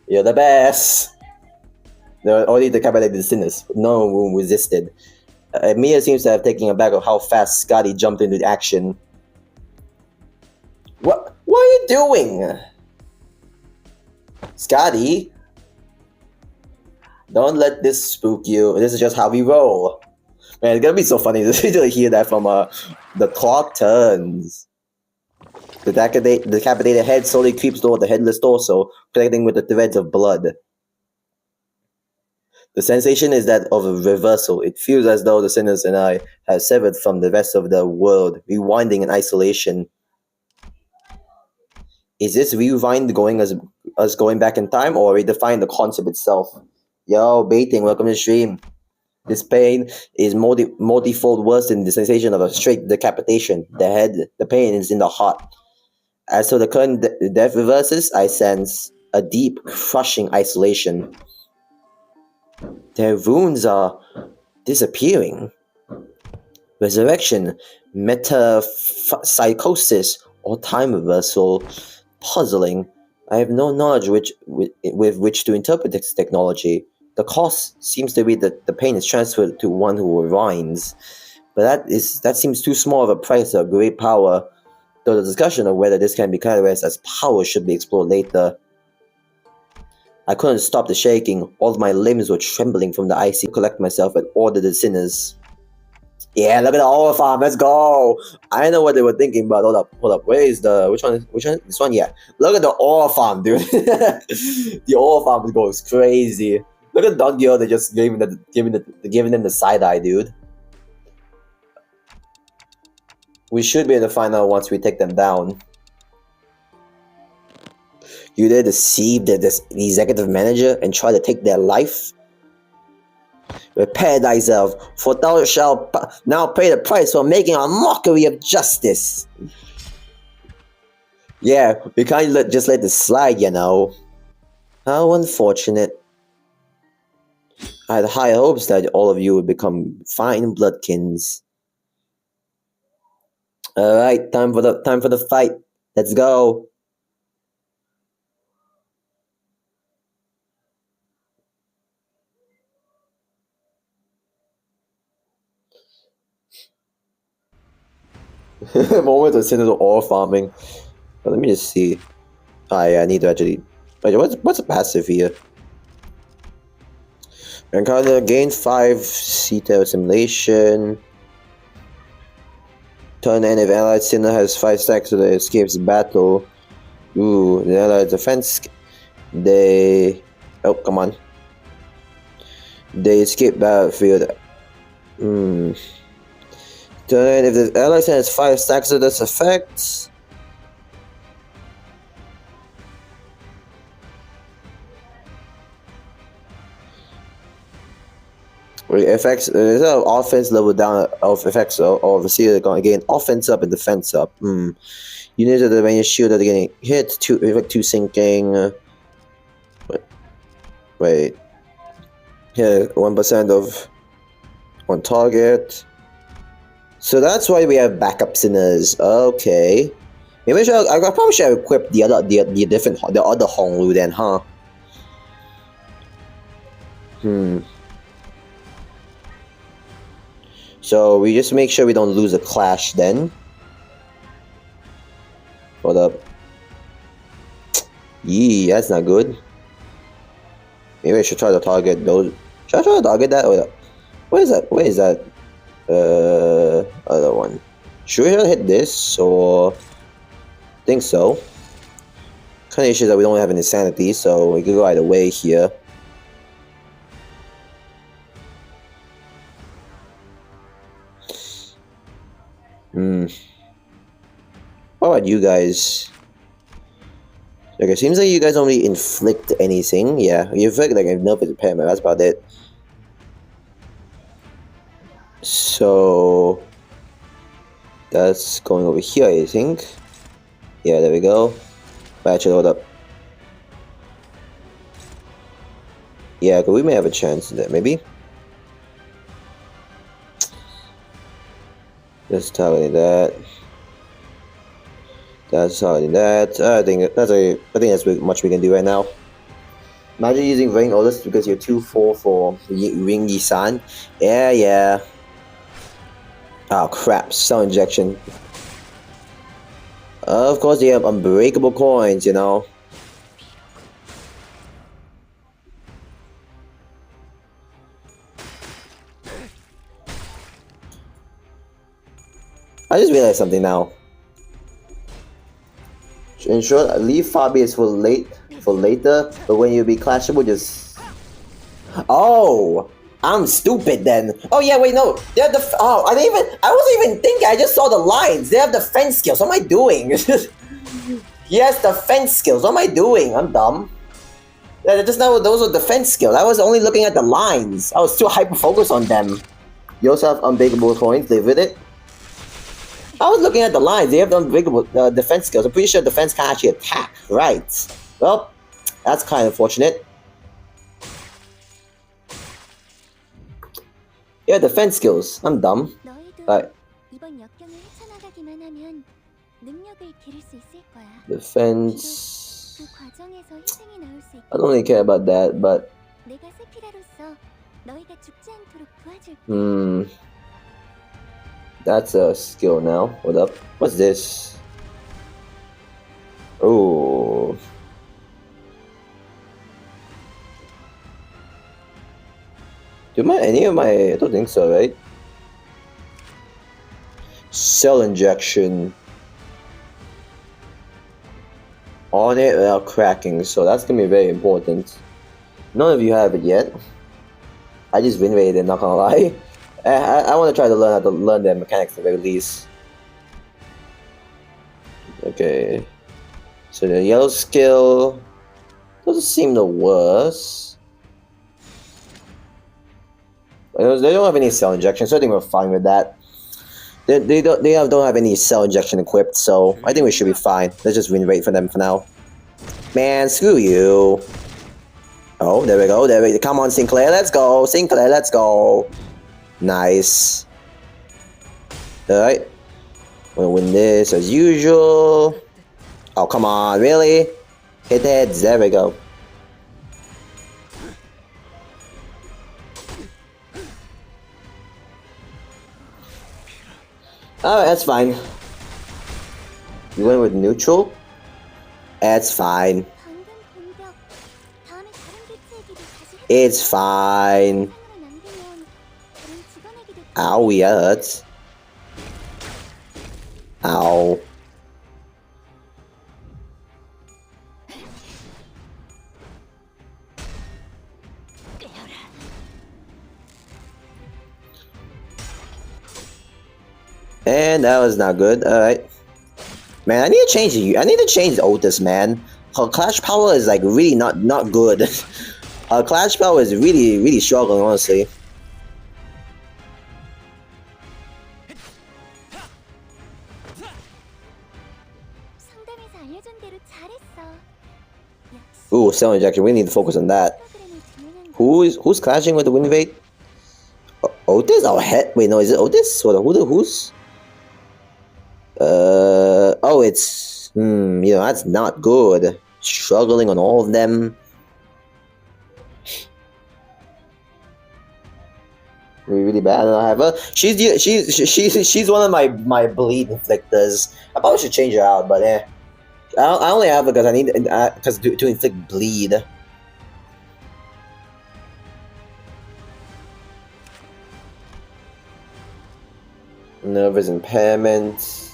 A: You're the best. They already decapitated the sinners. No one resisted. Mia seems to have taken aback of how fast Scotty jumped into action. What are you doing? Scotty? Don't let this spook you. This is just how we roll. Man, it's gonna be so funny to hear that from the clock turns. The decapitated head slowly creeps toward the headless torso, connecting with the threads of blood. The sensation is that of a reversal. It feels as though the sinners and I have severed from the rest of the world, rewinding in isolation. Is this rewind going as us going back in time, or redefine the concept itself? Yo, baiting, welcome to the stream. This pain is multifold worse than the sensation of a straight decapitation. The pain is in the heart. As for the current death reverses, I sense a deep, crushing isolation. Their wounds are disappearing. Resurrection, metapsychosis, or time reversal. Puzzling. I have no knowledge with which to interpret this technology. The cost seems to be that the pain is transferred to one who rewinds. But that seems too small of a price of great power, though the discussion of whether this can be categorized as power should be explored later. I couldn't stop the shaking. All of my limbs were trembling from the icy. Collect myself and order the sinners. Yeah, look at the ore farm. Let's go. I know what they were thinking, but hold up. Where is the which one? This one? Yeah. Look at the ore farm, dude. The ore farm goes crazy. Look at Don Gil. They just giving them the side eye, dude. We should be able to find out once we take them down. You dare deceive the executive manager and try to take their life? Prepare thyself, for thou shalt now pay the price for making a mockery of justice. Yeah, we can't just let this slide, you know. How unfortunate. I had high hopes that all of you would become fine bloodkins. Alright, time for the fight. Let's go. Moment of Senator ore farming. But let me just see. Yeah, I need to actually. Wait, what's a passive here? Encounter gain 5 CTEL assimilation. Turn end if allied sinner has 5 stacks so that it escapes battle. Ooh, the allied defense. Oh, come on. They escape battlefield. Turn if the ally has 5 stacks of this effect. Effects is offense level down of effects or the see going to gain offense up and defense up. Units of the range shield that are getting hit, 2 sinking. Wait. Yeah, 1% of on target. So that's why we have backup sinners. Okay. Maybe I probably should have equipped the other Honglu then, huh? So we just make sure we don't lose a clash then. Hold up. Yee, that's not good. Maybe I should try to target those. Should I try to target that? Wait up. Where is that? Where is that? Other one. Should we hit this or? I think so. Kind of issue that we don't have an insanity, so we could go either way here. What about you guys? Okay, it seems like you guys only inflict anything. Yeah, you inflict like no impairment. That's about it. So that's going over here, I think. Yeah, there we go. Actually, hold up. Yeah, we may have a chance there, maybe. Just targeting that. That's targeting that. I think that's much we can do right now. Imagine using Ring Otis because you're 2-4 for Ring Yi-san. Yeah. Oh crap, Cell Injection. Of course, they have unbreakable coins, you know. I just realized something now. In short, leave Fabius for later, but when you be clashable, just... Oh! I'm stupid then. Oh yeah, wait, no. They have the... Oh, I wasn't even thinking, I just saw the lines. They have defense skills. What am I doing? Yes, defense skills. What am I doing? I'm dumb. Yeah, just now, those were defense skills. I was only looking at the lines. I was too hyper-focused on them. You also have unbreakable coins. Live with it. I was looking at the lines. They have the unbreakable defense skills. I'm pretty sure defense can actually attack. Right. Well, that's kind of unfortunate. Yeah, defense skills. I'm dumb. Right. Defense... I don't really care about that, but... That's a skill now. What up? What's this? Oh. I don't think so, right? Cell injection. On it without cracking, so that's gonna be very important. None of you have it yet. I just win rated, not gonna lie. I want to try to learn how to learn their mechanics at the very least. Okay. So the yellow skill doesn't seem the worst. They don't have any cell injection, so I think we're fine with that. They don't have any cell injection equipped, so I think we should be fine. Let's just win rate for them for now. Man, screw you. Oh, there we go. Come on, Sinclair, let's go. Sinclair, let's go. Nice. Alright. We'll win this as usual. Oh, come on, really? Hit heads, there we go. Alright, that's fine. You went with neutral? That's fine. It's fine. Ow, he hurts. Ow. And that was not good. Alright. Man, I need to change Otis, man. Her Clash Power is like really not good. Her Clash Power is really struggling, honestly. Ooh, cell injection. We need to focus on that. Who's clashing with the win rate? Otis? Oh, wait, no, is it Otis? Who's? Oh, it's... that's not good. Struggling on all of them. Really bad. I don't have her. She's one of my bleed inflictors. I probably should change her out, but eh. I only have her because I need to inflict bleed. Nervous impairment.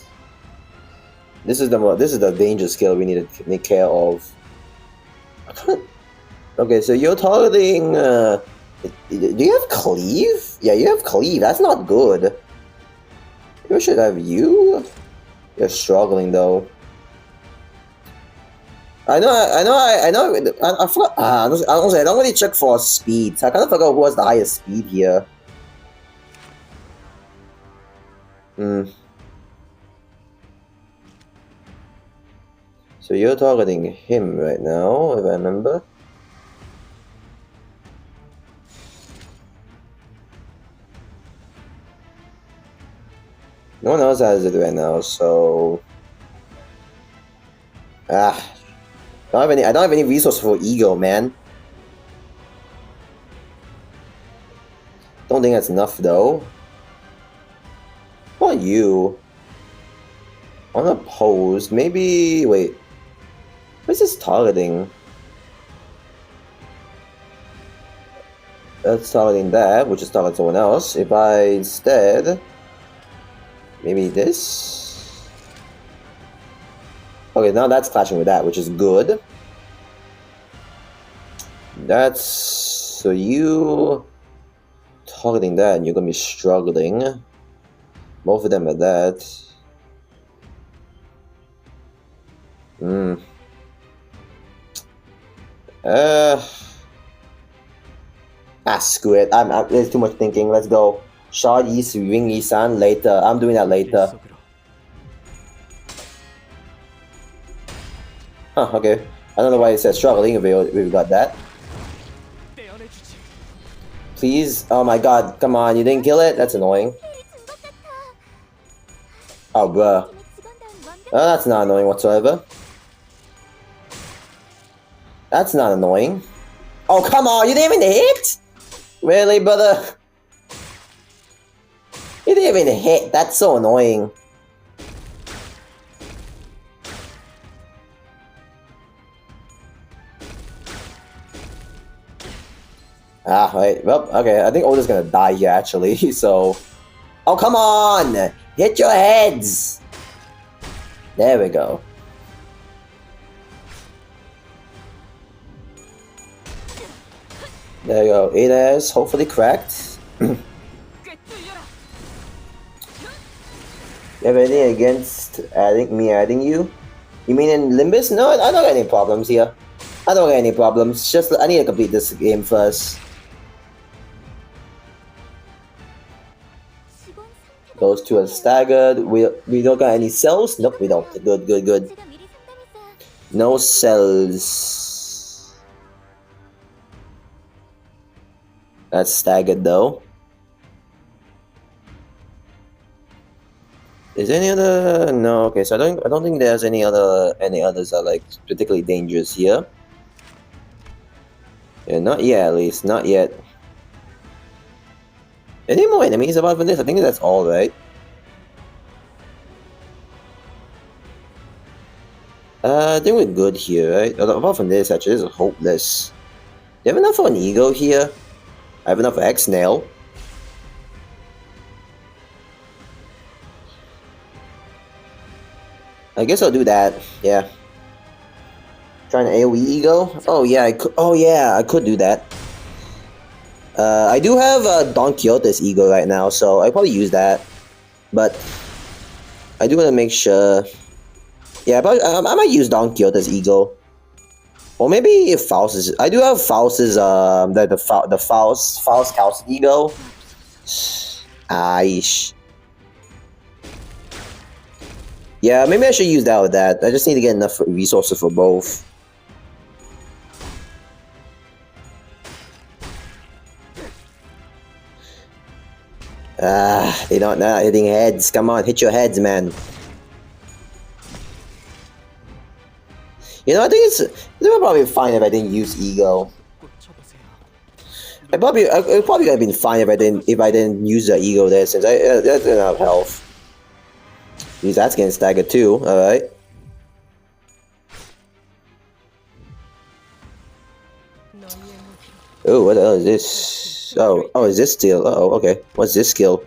A: This is the danger skill we need to take care of. I can't. Okay, so you're targeting. Do you have cleave? Yeah, you have cleave. That's not good. Maybe I should have you. You're struggling though. I forgot. Honestly, I don't really check for speed. So I kind of forgot who has the highest speed here. So you're targeting him right now, if I remember. No one else has it right now, so I don't have any resources for ego, man. don't think that's enough though. What about you? Unopposed. Maybe. Wait. What is this targeting? That's targeting that, which is targeting someone else. If I instead. Maybe this? Okay, now that's clashing with that, which is good. That's. So you. Targeting that, and you're gonna be struggling. Both of them at that. Screw it. There's too much thinking. Let's go. Shard East, Wing Yi-san later. I'm doing that later. Huh, okay. I don't know why it says struggling if we got that. Please. Oh my god. Come on. You didn't kill it? That's annoying. Oh, bruh. Oh, that's not annoying whatsoever. That's not annoying. Oh, come on! You didn't even hit? Really, brother? You didn't even hit. That's so annoying. Ah, wait. Well, okay. I think Oda's gonna die here, actually, so... Oh, come on! Hit your heads! There we go. There you go. It is hopefully cracked. You have anything against adding you? You mean in Limbus? No, I don't got any problems here. I don't got any problems. Just I need to complete this game first. Those two are staggered. We don't got any cells? Nope, we don't. Good, good, good. No cells. That's staggered though. Is there any other? No. Okay, so I don't think there's any others that are like particularly dangerous here. Yeah, not yet. At least not yet. Any more enemies apart from this? I think that's all, right? I think we're good here, right? Apart from this, actually, this is hopeless. Do you have enough for an ego here? I have enough for X-Nail. I guess I'll do that. Yeah. Trying to AoE ego? Oh yeah, I could. Oh yeah, I could do that. I do have Don Quixote's ego right now, so I probably use that. But I do want to make sure. Yeah, but I might use Don Quixote's ego, or maybe if Faust is. I do have Faust's the Faust Kaus ego. Aish. Yeah, maybe I should use that with that. I just need to get enough resources for both. They're not hitting heads. Come on, hit your heads, man. You know, I think it would probably be fine if I didn't use ego. It probably would have been fine if I didn't use the ego there, since I didn't have health. Because that's getting staggered too. All right. Oh, what the hell is this? Oh, is this skill? Oh, okay. What's this skill?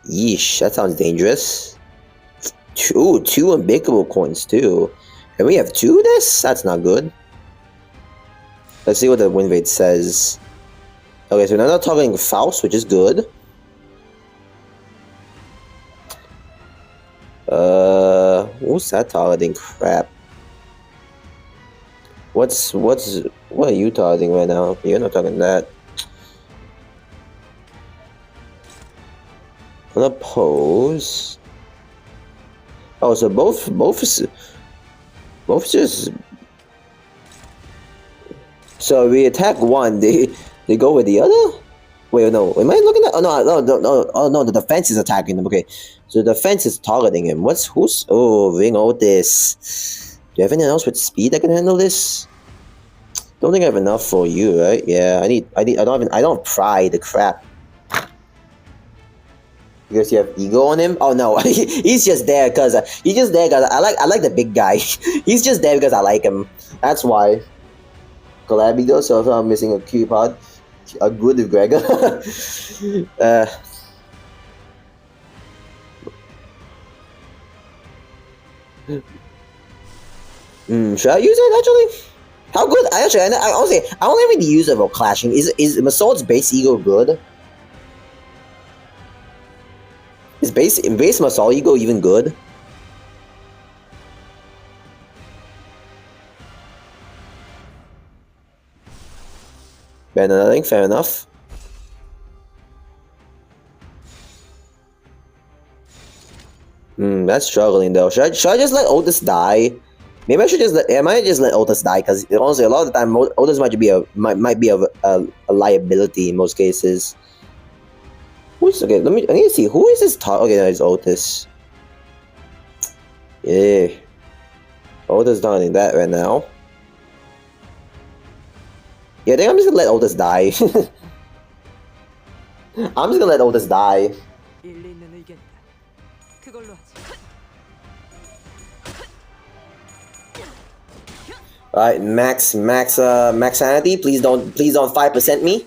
A: Yeesh, that sounds dangerous. Two unbreakable coins too. And we have two of this? That's not good. Let's see what the win rate says. Okay, so now they're targeting Faust, which is good. What's that targeting? Crap. What are you targeting right now? You're not targeting that. Unopposed. Oh, so both just. So we attack one, they go with the other? Wait, no, am I looking at? Oh no, the defense is attacking them. Okay, so the defense is targeting him. Oh, Ring Otis. Do you have anything else with speed that can handle this? Don't think I have enough for you, right? Yeah, I don't have pride, crap. Because you have ego on him? Oh no, he's just there because I like the big guy. He's just there because I like him. That's why. Collab ego, so if I'm missing a key pod, a good Gregor. Should I use it actually? How good? I honestly, I don't have any use of clashing. Is Masoud's base ego good? Is base Masoud ego even good? Better than nothing, fair enough. That's struggling though. Should I just let Otis die? Maybe I might just let Otis die because honestly, a lot of the time Otis might be a liability in most cases. Okay? I need to see who is this. Okay, that is Otis. Yeah, Otis doing that right now. Yeah, I think I'm just gonna let Otis die. I'm just gonna let Otis die. Alright, max sanity. Please don't 5% me.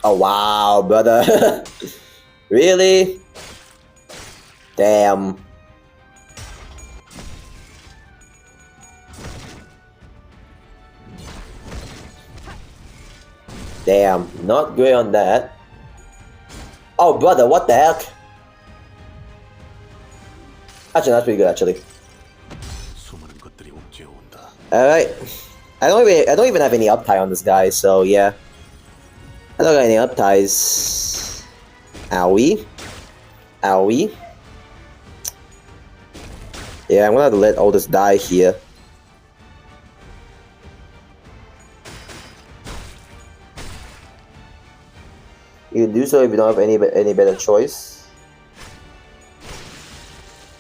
A: Oh wow, brother. Really? Damn. Damn, not great on that. Oh brother, what the heck? Actually, that's pretty good actually. Alright. I don't even have any uptie on this guy, so yeah. I don't got any upties. Owie. Owie. Yeah, I'm gonna have to let all this die here. You can do so if you don't have any better choice.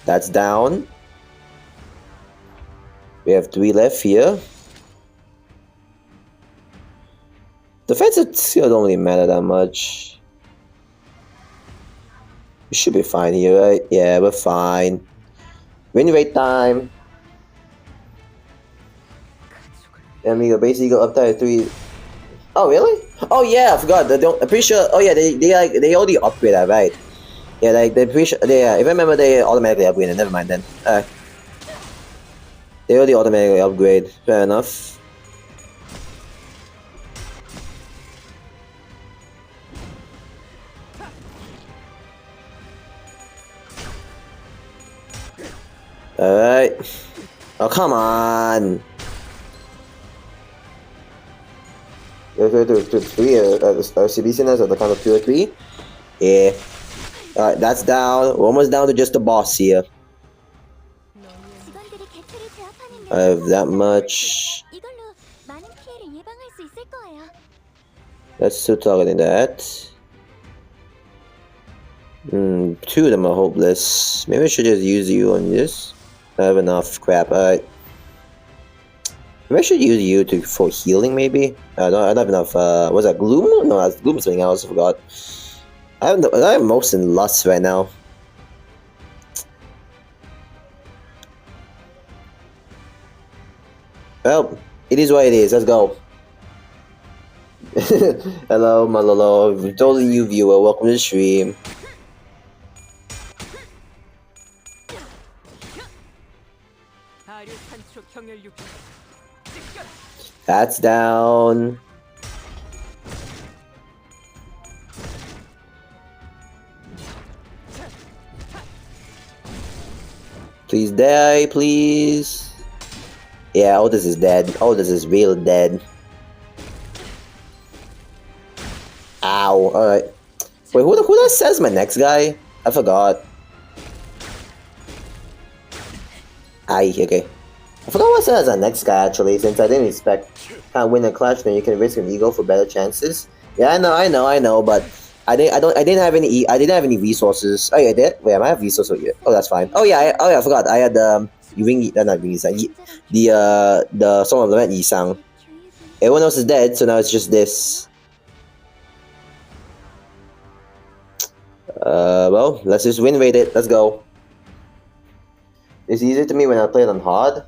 A: That's down. We have 3 left here. Defensive skill don't really matter that much. We should be fine here, right? Yeah, we're fine. Win rate time. And we basically go up to 3. Oh really? Oh yeah, I forgot. I'm pretty sure. Oh yeah, they already upgrade that, right? Yeah, like they pretty sure. Yeah, if I remember, they automatically upgrade. Never mind then. They already automatically upgrade. Fair enough. Alright. Oh, come on. 3 CBCNers at the count of 2 or 3. Yeah. Alright, that's down. We're almost down to just the boss here. I have that much. Let's still targeting that. 2 of them are hopeless. Maybe I should just use you on this. I have enough crap. Alright. Maybe I should use you for healing, maybe? I don't have enough, was that Gloom? No, that's Gloom something else, I forgot. I have most in Lust right now. Well, it is what it is, let's go. Hello, Malolo. Totally new viewer, welcome to the stream. That's down. Please die, please. Yeah, Otis is dead. Otis is real dead. Ow, alright. Wait, who that says my next guy? I forgot. Aye, okay. I forgot what says our next guy actually, since I didn't expect can't win a clash, then you can risk an ego for better chances. Yeah, I know, but I didn't have any resources. Oh yeah, I did. Wait, I might have resources here. Oh, that's fine. Oh yeah, I forgot. I had not Ying Sang, the Song of Lament Yi Sang. Everyone else is dead, so now it's just this. Well, let's just win rate it. Let's go. It's easier to me when I play it on hard.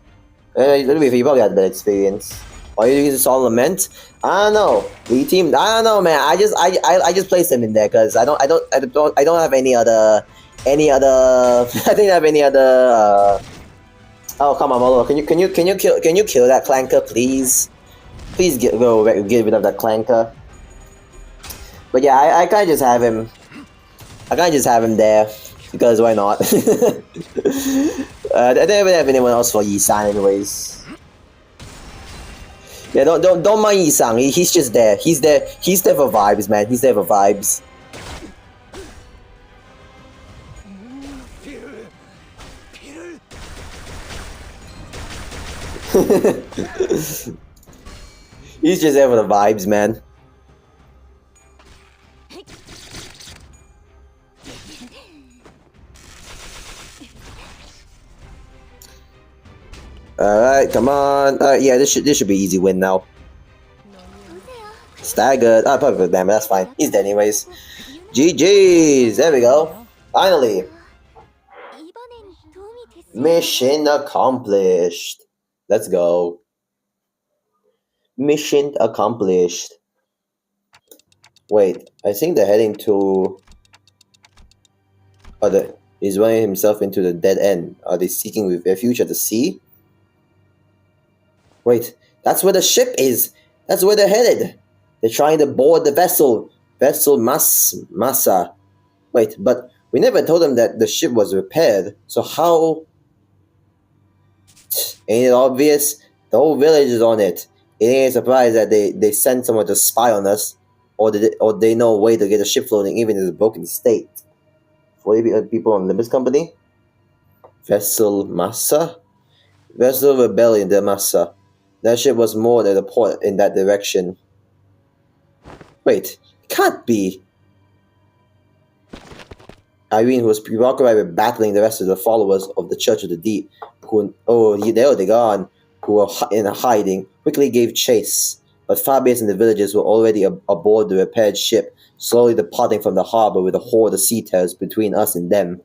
A: Literally, you probably had bad experience. Why are you using Song of Lament? I don't know. The team, I don't know, man. I just placed them in there because I don't have any other. I think I have any other. Oh, come on, Molo. Can you kill that clanker, please? Please get rid of that clanker. But yeah, I can't just have him. I can't just have him there because why not? I don't even have anyone else for Yi Sang, anyways. Yeah, don't mind Yi Sang. He's just there. He's there for vibes, man. He's there for vibes. He's just there for the vibes, man. Alright, come on. Alright, yeah, this should be easy win now. Staggered. Oh, perfect, damn it, that's fine. He's dead anyways. GG's! There we go. Finally. Mission accomplished. Let's go. Mission accomplished. Wait, I think they're heading to... Oh, he's running himself into the dead end. Are they seeking refuge at the sea? Wait, that's where the ship is! That's where they're headed! They're trying to board the vessel. Vessel Massa. Wait, but we never told them that the ship was repaired. So how... Ain't it obvious? The whole village is on it. It ain't a surprise that they sent someone to spy on us. Or they know a way to get the ship floating even in a broken state. 40 people on Limbus Company? Vessel Massa? Vessel Rebellion de Massa. That ship was moored at a port in that direction. Wait, it can't be. Irene, who was preoccupied with battling the rest of the followers of the Church of the Deep, there they gone, who were in hiding, quickly gave chase. But Fabius and the villagers were already aboard the repaired ship, slowly departing from the harbor with a horde of sea terrors between us and them.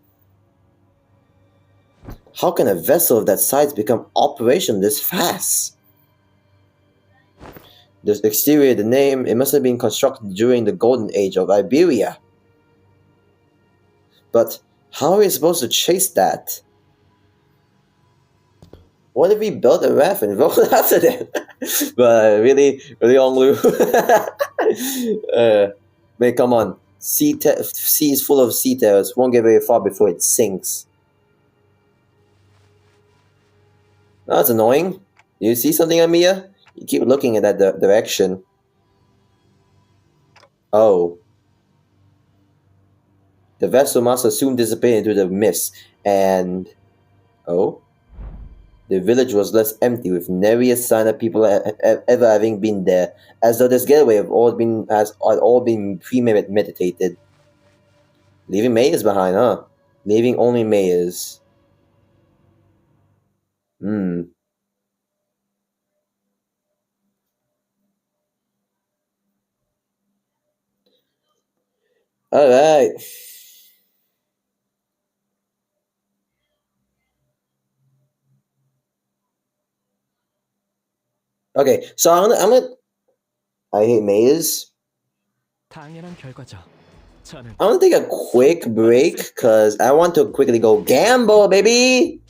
A: How can a vessel of that size become operational this fast? The exterior, the name, it must have been constructed during the golden age of Iberia. But how are we supposed to chase that? What if we built a raft and rolled after them? But really Onglu. Man, come on. Sea is full of sea terrors. Won't get very far before it sinks. That's annoying. Do you see something, Amia? You keep looking in that direction. Oh. The vessel must have soon disappeared into the mist, and... Oh? The village was less empty, with nary a sign of people ever having been there, as though this getaway had all been premeditated. Leaving Mayors behind, huh? Leaving only Mayors. Alright. Okay, so I'm gonna... I hate Mayors. I'm gonna take a quick break, because I want to quickly go gamble, baby!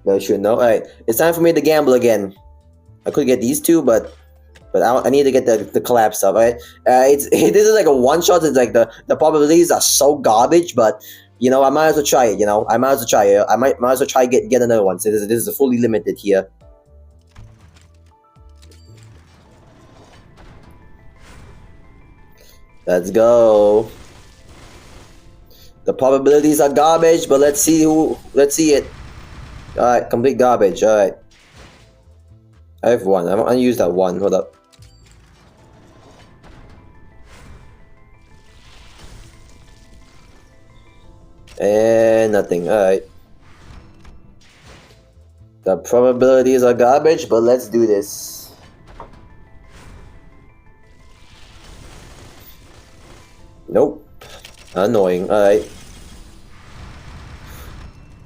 A: No, sure, no. Alright, it's time for me to gamble again. I could get these two, but I need to get the collapse stuff, right? This is like a one-shot. It's like the probabilities are so garbage, but, you know, I might as well try it, you know? I might as well try it. I might as well try get another one. So this is fully limited here. Let's go. The probabilities are garbage, but let's see it. Alright, complete garbage, alright. I have one. I'm gonna use that one. Hold up. And nothing. Alright. The probabilities are garbage, but let's do this. Nope. Annoying. Alright.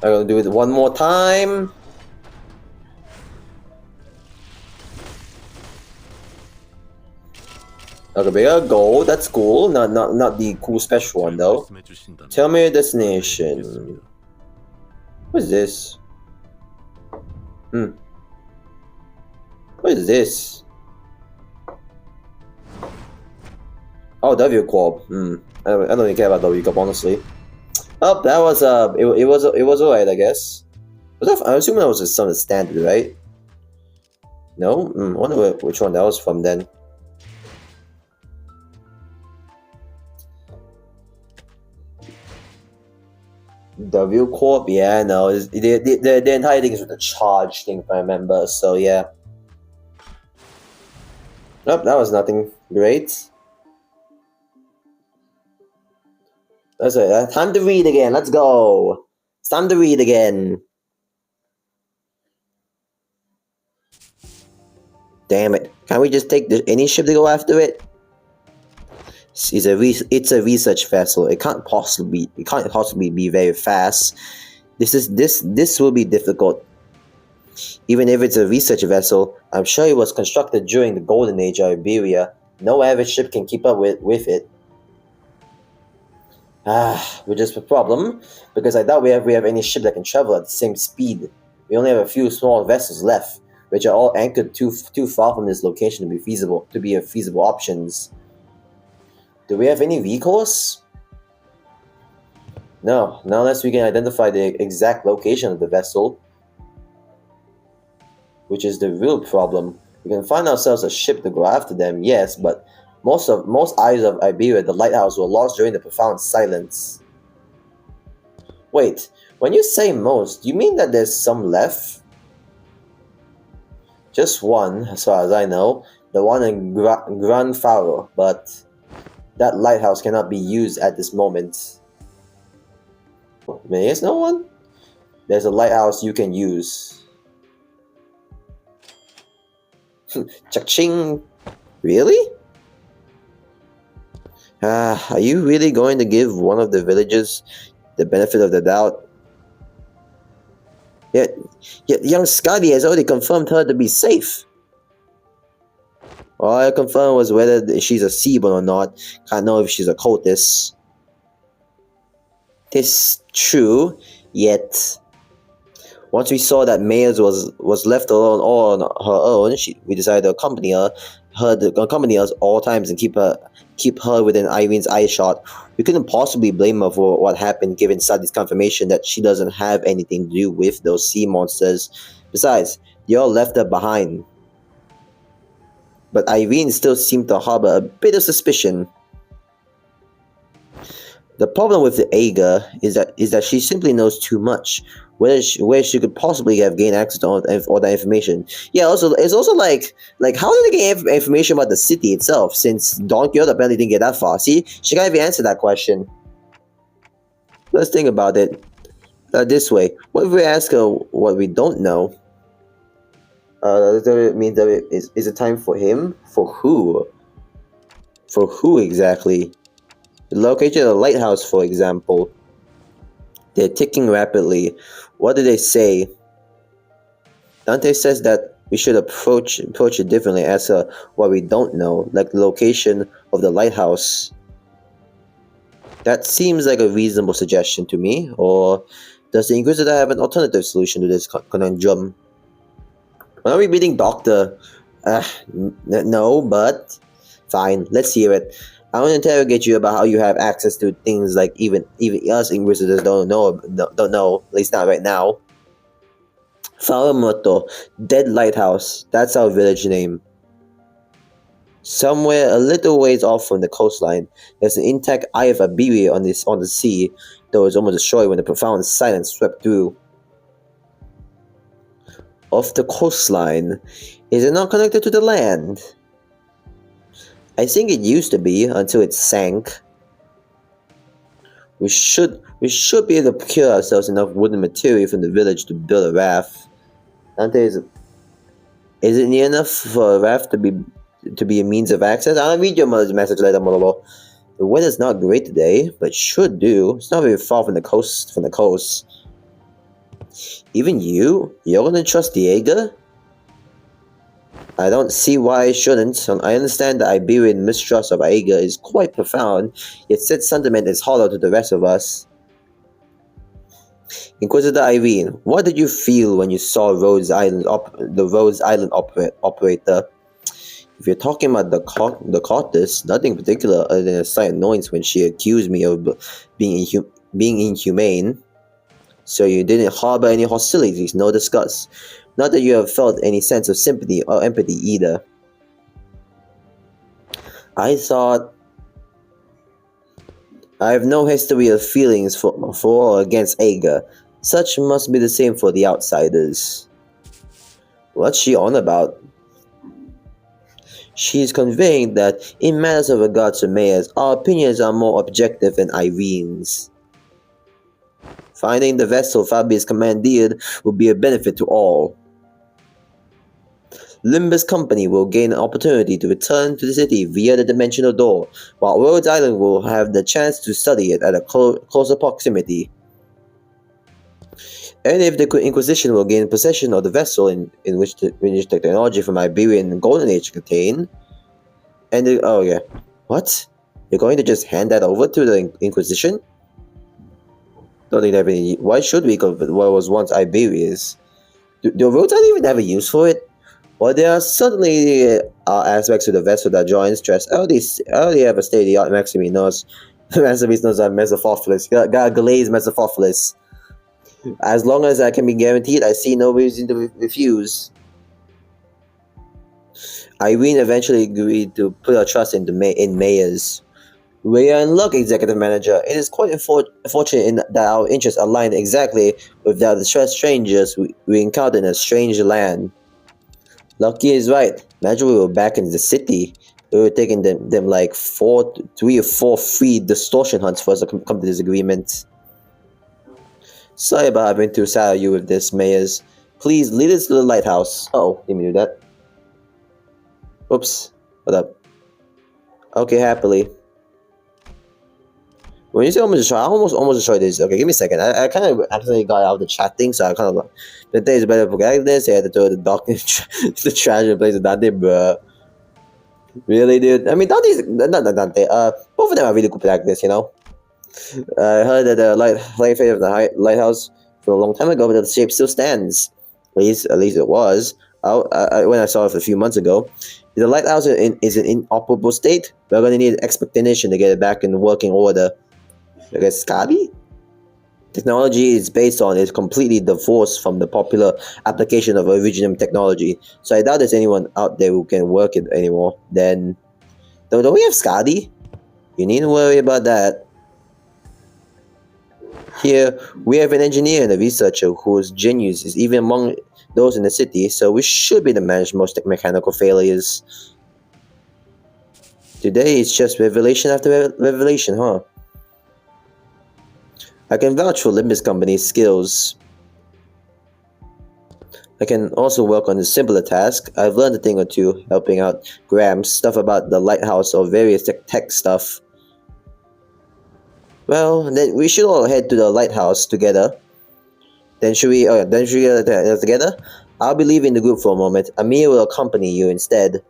A: I'm gonna do it one more time. Okay, we got gold. That's cool. Not the cool special one though. Tell me your destination. What is this? What is this? Oh, W Corp. I don't really care about W Corp, honestly. Oh, that was it was alright, I guess. I'm assuming that was some of the standard, right? No. I wonder which one that was from then. W Corp, yeah, no, the entire thing is with the charge thing, if I remember. So yeah. Nope, that was nothing great. That's it. Time to read again. Let's go. It's time to read again. Damn it! Can't we just take any ship to go after it? It's a research vessel. It can't possibly be very fast. This will be difficult. Even if it's a research vessel, I'm sure it was constructed during the golden age of Iberia. No average ship can keep up with it. Which is a problem, because I doubt we have any ship that can travel at the same speed. We only have a few small vessels left, which are all anchored too far from this location to be feasible options. Do we have any recourse? No, not unless we can identify the exact location of the vessel, which is the real problem. We can find ourselves a ship to go after them, yes, but most eyes of Iberia, the lighthouse, were lost during the profound silence. Wait, when you say most, you mean that there's some left? Just one, as far as I know, the one in Gran Faro, but that lighthouse cannot be used at this moment. There's no one? There's a lighthouse you can use. Cha-ching! Really? Are you really going to give one of the villagers the benefit of the doubt? Yet young Scotty has already confirmed her to be safe. All I confirmed was whether she's a Seaborn or not. Can't know if she's a cultist. This true, yet once we saw that Mayers was left alone all on her own, we decided to accompany us all times and keep her within Irene's eye shot. We couldn't possibly blame her for what happened, given Sadie's confirmation that she doesn't have anything to do with those sea monsters. Besides, they all left her behind. But Irene still seemed to harbor a bit of suspicion. The problem with the Aga is that she simply knows too much. Where she could possibly have gained access to all that information. Yeah, it's also like how did they gain information about the city itself, since Don Quixote apparently didn't get that far? See, she can't even answer that question. Let's think about it this way. What if we ask her what we don't know? Does that mean that is it time for him? For who? For who exactly? The location of the lighthouse, for example. They're ticking rapidly. What do they say? Dante says that we should approach it differently, ask her what we don't know, like the location of the lighthouse. That seems like a reasonable suggestion to me. Or does the Inquisitor have an alternative solution to this conundrum? Why are we beating Doctor? No, but fine. Let's hear it. I want to interrogate you about how you have access to things like even us Inquisitors don't know, at least not right now. Faramoto, Dead Lighthouse, that's our village name. Somewhere a little ways off from the coastline, there's an intact Eye of Iberia on the sea, though it's almost destroyed when the profound silence swept through. Off the coastline, is it not connected to the land? I think it used to be until it sank. We should be able to procure ourselves enough wooden material from the village to build a raft. Dante, is it near enough for a raft to be a means of access? I'll read your mother's message later, Mololo. The weather's not great today, but should do. It's not very far from the coast. Even you're gonna trust Diego? I don't see why I shouldn't. I understand the Iberian mistrust of Aega is quite profound, yet said sentiment is hollow to the rest of us. Inquisitor Irene, what did you feel when you saw the Rhodes Island operator? If you're talking about the Cortes, nothing particular other than a slight annoyance when she accused me of being inhumane. So you didn't harbor any hostilities, no disgust. Not that you have felt any sense of sympathy or empathy either. I thought I have no history of feelings for or against Aga. Such must be the same for the outsiders. What's she on about? She is conveying that in matters of regard to mayors, our opinions are more objective than Irene's. Finding the vessel Fabius commandeered will be a benefit to all. Limbus Company will gain an opportunity to return to the city via the dimensional door, while Rhodes Island will have the chance to study it at a closer proximity. And if the Inquisition will gain possession of the vessel in which technology from Iberian Golden Age contain, oh yeah, what? You're going to just hand that over to the Inquisition? Don't think they have any. Why should we go with what was once Iberia's? Do Rhodes Island even have a use for it? Well, there are certainly aspects to the vessel that draw interest. I already have a state-of-the-art Maximus knows. Maximus knows I'm Mesophophilis. Got a glazed Mesophophilis. As long as I can be guaranteed, I see no reason to refuse. Irene eventually agreed to put her trust in mayors. We are in luck, Executive Manager. It is quite fortunate that our interests align exactly with that of the strangers we encountered in a strange land. Lucky is right. Imagine we were back in the city. We were taking them like 3 or 4 free distortion hunts for us to come to this agreement. Sorry about having to saddle you with this, mayors. Please lead us to the lighthouse. Oh, didn't mean to do that. Oops. What up? Okay, happily. When you say almost destroy, I almost destroyed this. Okay, give me a second. I kind of accidentally got out of the chat thing, so I kind of the day is better for this. I had to throw the dock the trash in place of Dante, bruh. Really, dude? I mean, not Dante. Both of them are really good at this, you know. I heard that the light fade of the lighthouse from a long time ago, but the shape still stands. At least it was. When I saw it a few months ago. The lighthouse is in inoperable state. We're going to need expert technician to get it back in working order. I guess Scotty? Technology is based on is completely divorced from the popular application of original technology. So I doubt there's anyone out there who can work it anymore. Then, don't we have Scotty? You needn't worry about that. Here, we have an engineer and a researcher whose genius is even among those in the city, so we should be able to manage most mechanical failures. Today is just revelation after revelation, huh? I can vouch for Limbus Company's skills. I can also work on a simpler task. I've learned a thing or two helping out Grams, stuff about the lighthouse or various tech stuff. Well, then we should all head to the lighthouse together. Then should we get together? I'll be leaving the group for a moment. Amir will accompany you instead.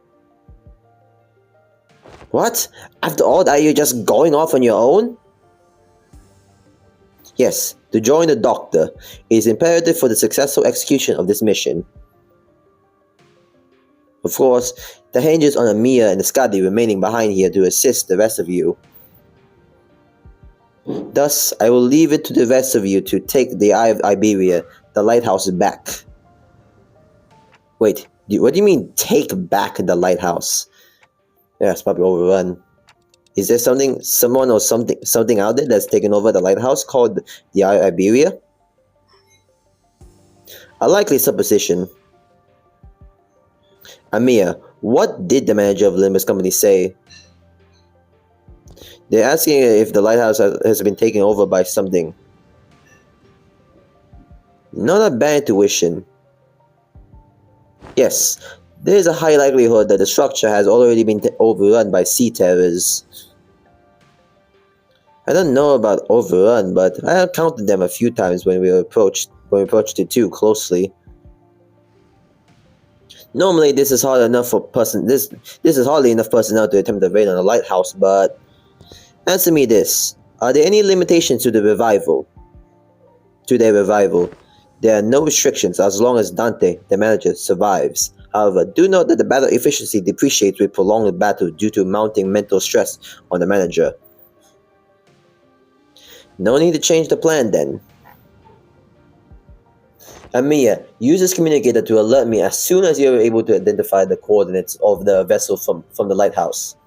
A: What? After all that, you're just going off on your own? Yes, to join the Doctor is imperative for the successful execution of this mission. Of course, the hinges on Amir and the Skadi remaining behind here to assist the rest of you. Thus, I will leave it to the rest of you to take the Eye of Iberia, the lighthouse, back. Wait, what do you mean, take back the lighthouse? Yeah, it's probably overrun. Is there someone or something out there that's taken over the lighthouse called the Eye of Iberia? A likely supposition. Amir, what did the manager of Limbus Company say? They're asking if the lighthouse has been taken over by something. Not a bad intuition. Yes, there is a high likelihood that the structure has already been overrun by sea terrors. I don't know about overrun, but I encountered them a few times when we approached it too closely. Normally, this is hard enough for person. This is hardly enough personnel to attempt a raid on a lighthouse. But answer me this: are there any limitations to the revival? To their revival, there are no restrictions as long as Dante, the manager, survives. However, do note that the battle efficiency depreciates with prolonged battle due to mounting mental stress on the manager. No need to change the plan then. Amia, use this communicator to alert me as soon as you are able to identify the coordinates of the vessel from the lighthouse.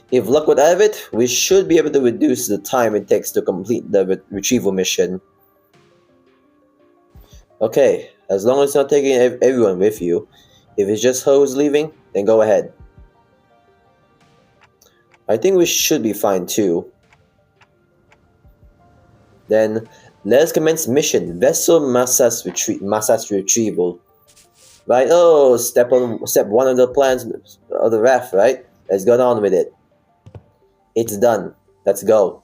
A: If luck would have it, we should be able to reduce the time it takes to complete the retrieval mission. Okay, as long as it's not taking everyone with you. If it's just her who's leaving, then go ahead. I think we should be fine too. Then, let's commence mission. Vessel massas retrieval. Right, oh, step one of the plans of the raft, right? Let's get on with it. It's done. Let's go.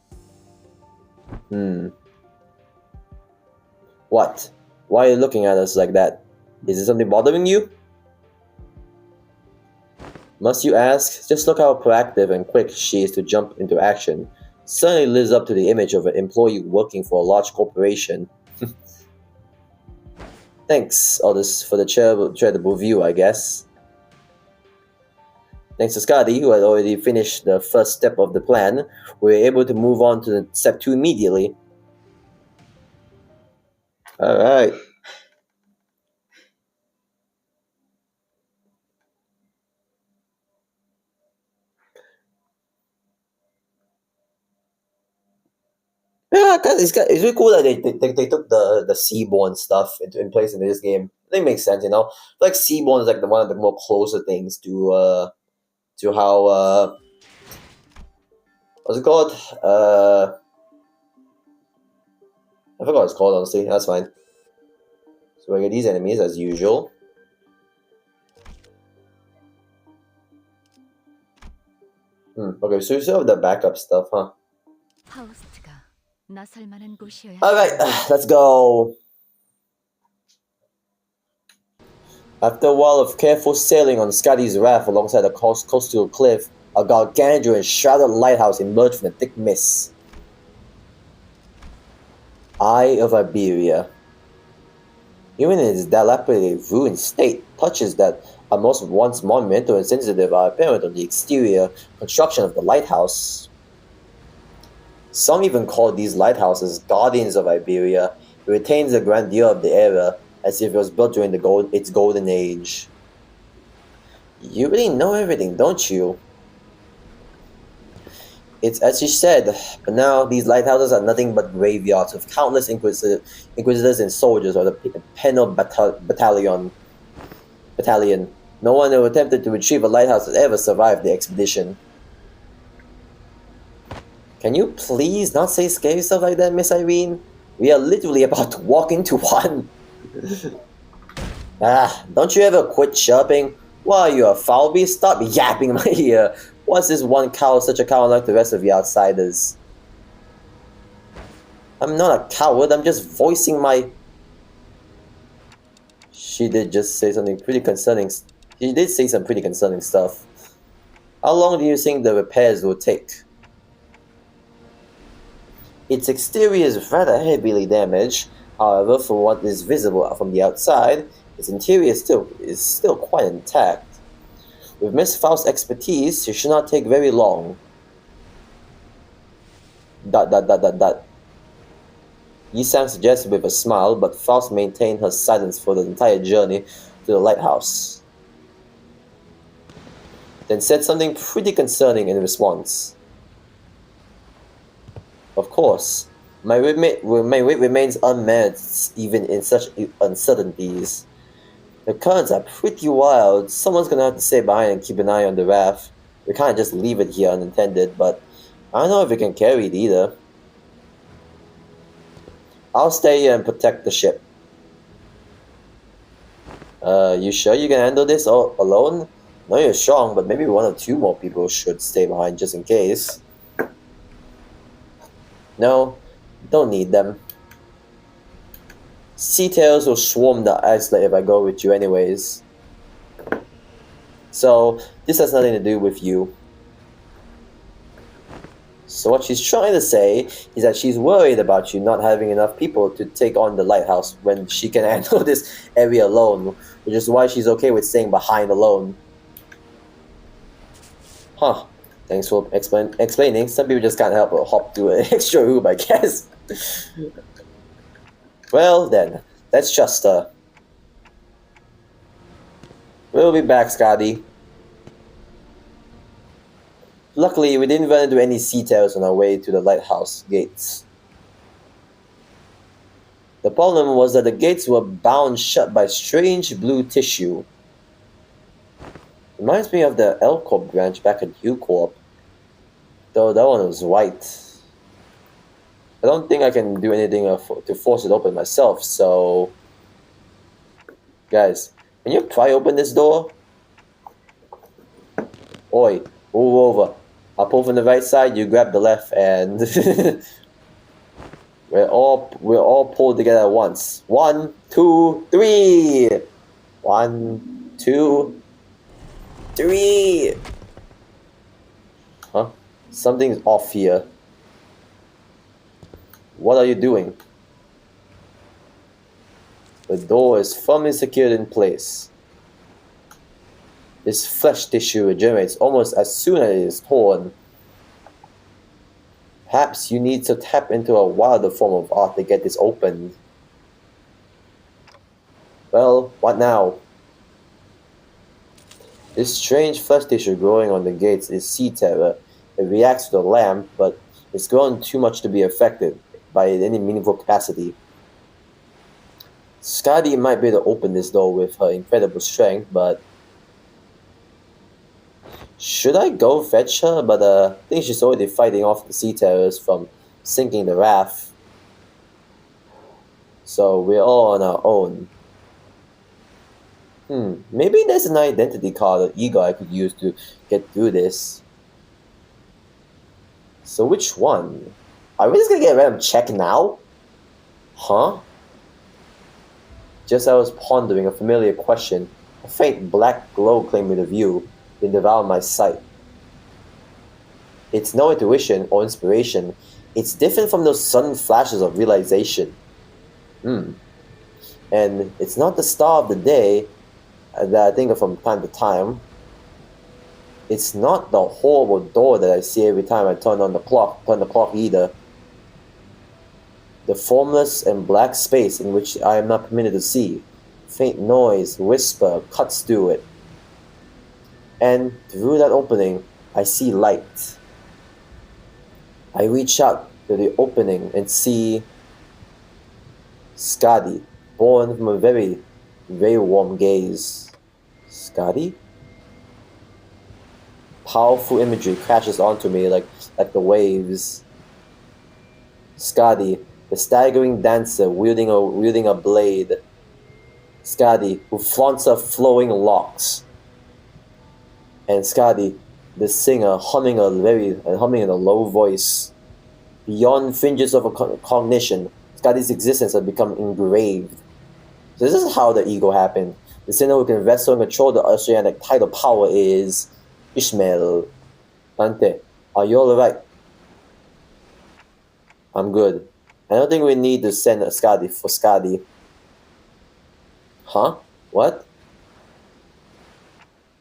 A: What? Why are you looking at us like that? Is there something bothering you? Must you ask? Just look how proactive and quick she is to jump into action. Certainly lives up to the image of an employee working for a large corporation. Thanks, all this for the charitable view, I guess. Thanks to Scotty, who had already finished the first step of the plan, we were able to move on to step 2 immediately. Alright. Yeah, it's really cool that they took the seaborne stuff in place in this game. I think it makes sense, you know. Like seaborne is like one of the more closer things to how what's it called? I forgot what it's called, honestly. That's fine. So we get these enemies as usual. Okay, so you still have the backup stuff, huh? Alright, let's go. After a while of careful sailing on Scotty's raft alongside a coastal cliff, a gargantuan shrouded lighthouse emerged from the thick mist. Eye of Iberia. Even in its dilapidated, ruined state, touches that are most once monumental and sensitive are apparent on the exterior construction of the lighthouse. Some even call these lighthouses guardians of Iberia. It retains the grandeur of the era, as if it was built during its golden age. You really know everything, don't you? It's as she said, but now these lighthouses are nothing but graveyards of countless inquisitors and soldiers of the Penal Battalion. No one who attempted to retrieve a lighthouse has ever survived the expedition. Can you please not say scary stuff like that, Miss Irene? We are literally about to walk into one. Don't you ever quit chirping? Why, you a foul beast? Stop yapping in my ear. What's this one cow such a coward like the rest of you outsiders? I'm not a coward, I'm just voicing my... She did just say something pretty concerning. She did say some pretty concerning stuff. How long do you think the repairs will take? Its exterior is rather heavily damaged. However, for what is visible from the outside, its interior is still quite intact. With Miss Faust's expertise, it should not take very long. ... Yi-san suggested with a smile, but Faust maintained her silence for the entire journey to the lighthouse. Then said something pretty concerning in response. Of course, my wit remains unmatched even in such uncertainties. The currents are pretty wild. Someone's gonna have to stay behind and keep an eye on the raft. We can't just leave it here unattended, but I don't know if we can carry it either. I'll stay here and protect the ship. You sure you can handle this all alone? No, you're strong, but maybe one or two more people should stay behind just in case. No, don't need them. Sea tails will swarm the islet if I go with you anyways. So, this has nothing to do with you. So what she's trying to say is that she's worried about you not having enough people to take on the lighthouse when she can handle this area alone, which is why she's okay with staying behind alone. Huh. Thanks for explaining. Some people just can't help but hop through an extra hoop, I guess. Well then, that's just we'll be back, Scotty. Luckily, we didn't run into any sea tails on our way to the lighthouse gates. The problem was that the gates were bound shut by strange blue tissue. Reminds me of the L Corp branch back at U Corp, though that one was white. I don't think I can do anything to force it open myself, so... Guys, can you pry open this door? Oi, move over. I'll pull from the right side, you grab the left, and... we're all pulled together at once. 1, 2, 3! 1, 2, 3! Huh? Something's off here. What are you doing? The door is firmly secured in place. This flesh tissue regenerates almost as soon as it is torn. Perhaps you need to tap into a wilder form of art to get this opened. Well, what now? This strange flesh tissue growing on the gates is sea terror. It reacts to the lamp, but it's grown too much to be affected by any meaningful capacity. Scotty might be able to open this door with her incredible strength, but... Should I go fetch her? But I think she's already fighting off the sea terrors from sinking the raft. So we're all on our own. Maybe there's an identity card or ego I could use to get through this. So which one? Are we just gonna get a random check now? Huh? Just as I was pondering a familiar question, a faint black glow claimed me to view, then devoured my sight. It's no intuition or inspiration. It's different from those sudden flashes of realization. And it's not the star of the day that I think of from time to time. It's not the horrible door that I see every time I turn the clock either. The formless and black space in which I am not permitted to see. Faint noise, whisper, cuts through it. And through that opening, I see light. I reach out to the opening and see Scotty, born from a very, very warm gaze. Scotty? Powerful imagery crashes onto me like the waves. Scotty, the staggering dancer wielding a blade. Scotty, who flaunts her flowing locks. And Scotty, the singer, humming in a low voice. Beyond fringes of cognition, Scotty's existence had become engraved. So this is how the ego happened. The sinner who can wrestle and control the oceanic tidal power is Ishmael. Ante, are you alright? I'm good. I don't think we need to send a Scotty for Scotty. Huh? What?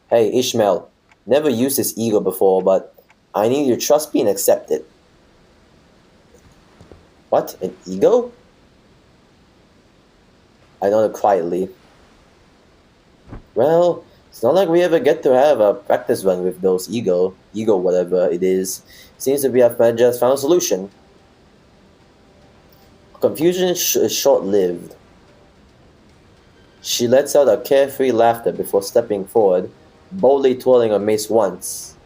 A: Hey, Ishmael. Never used his ego before, but I need your trust me and accept it. What? An ego? I nodded quietly. Well, it's not like we ever get to have a practice run with those ego whatever it is. Seems to be a just found a solution. Confusion is short-lived. She lets out a carefree laughter before stepping forward, boldly twirling her mace once.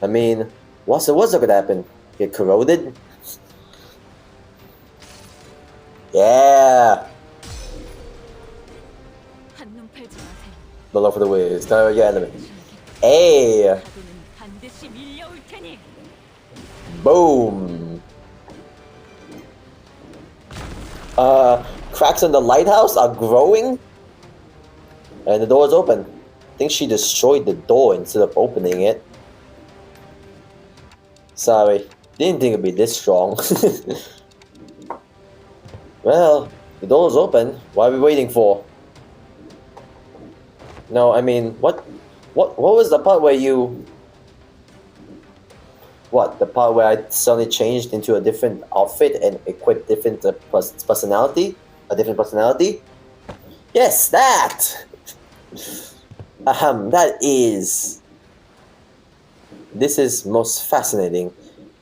A: I mean, what's the worst that could happen? Get corroded? Yeah! The love for the way. Start your element. Hey! Boom! Cracks in the lighthouse are growing? And the door is open. I think she destroyed the door instead of opening it. Sorry, didn't think it'd be this strong. Well, the door's open. What are we waiting for? No, I mean, what was the part where you... What, the part where I suddenly changed into a different outfit and equipped different personality? A different personality? Yes, that! That is... This is most fascinating.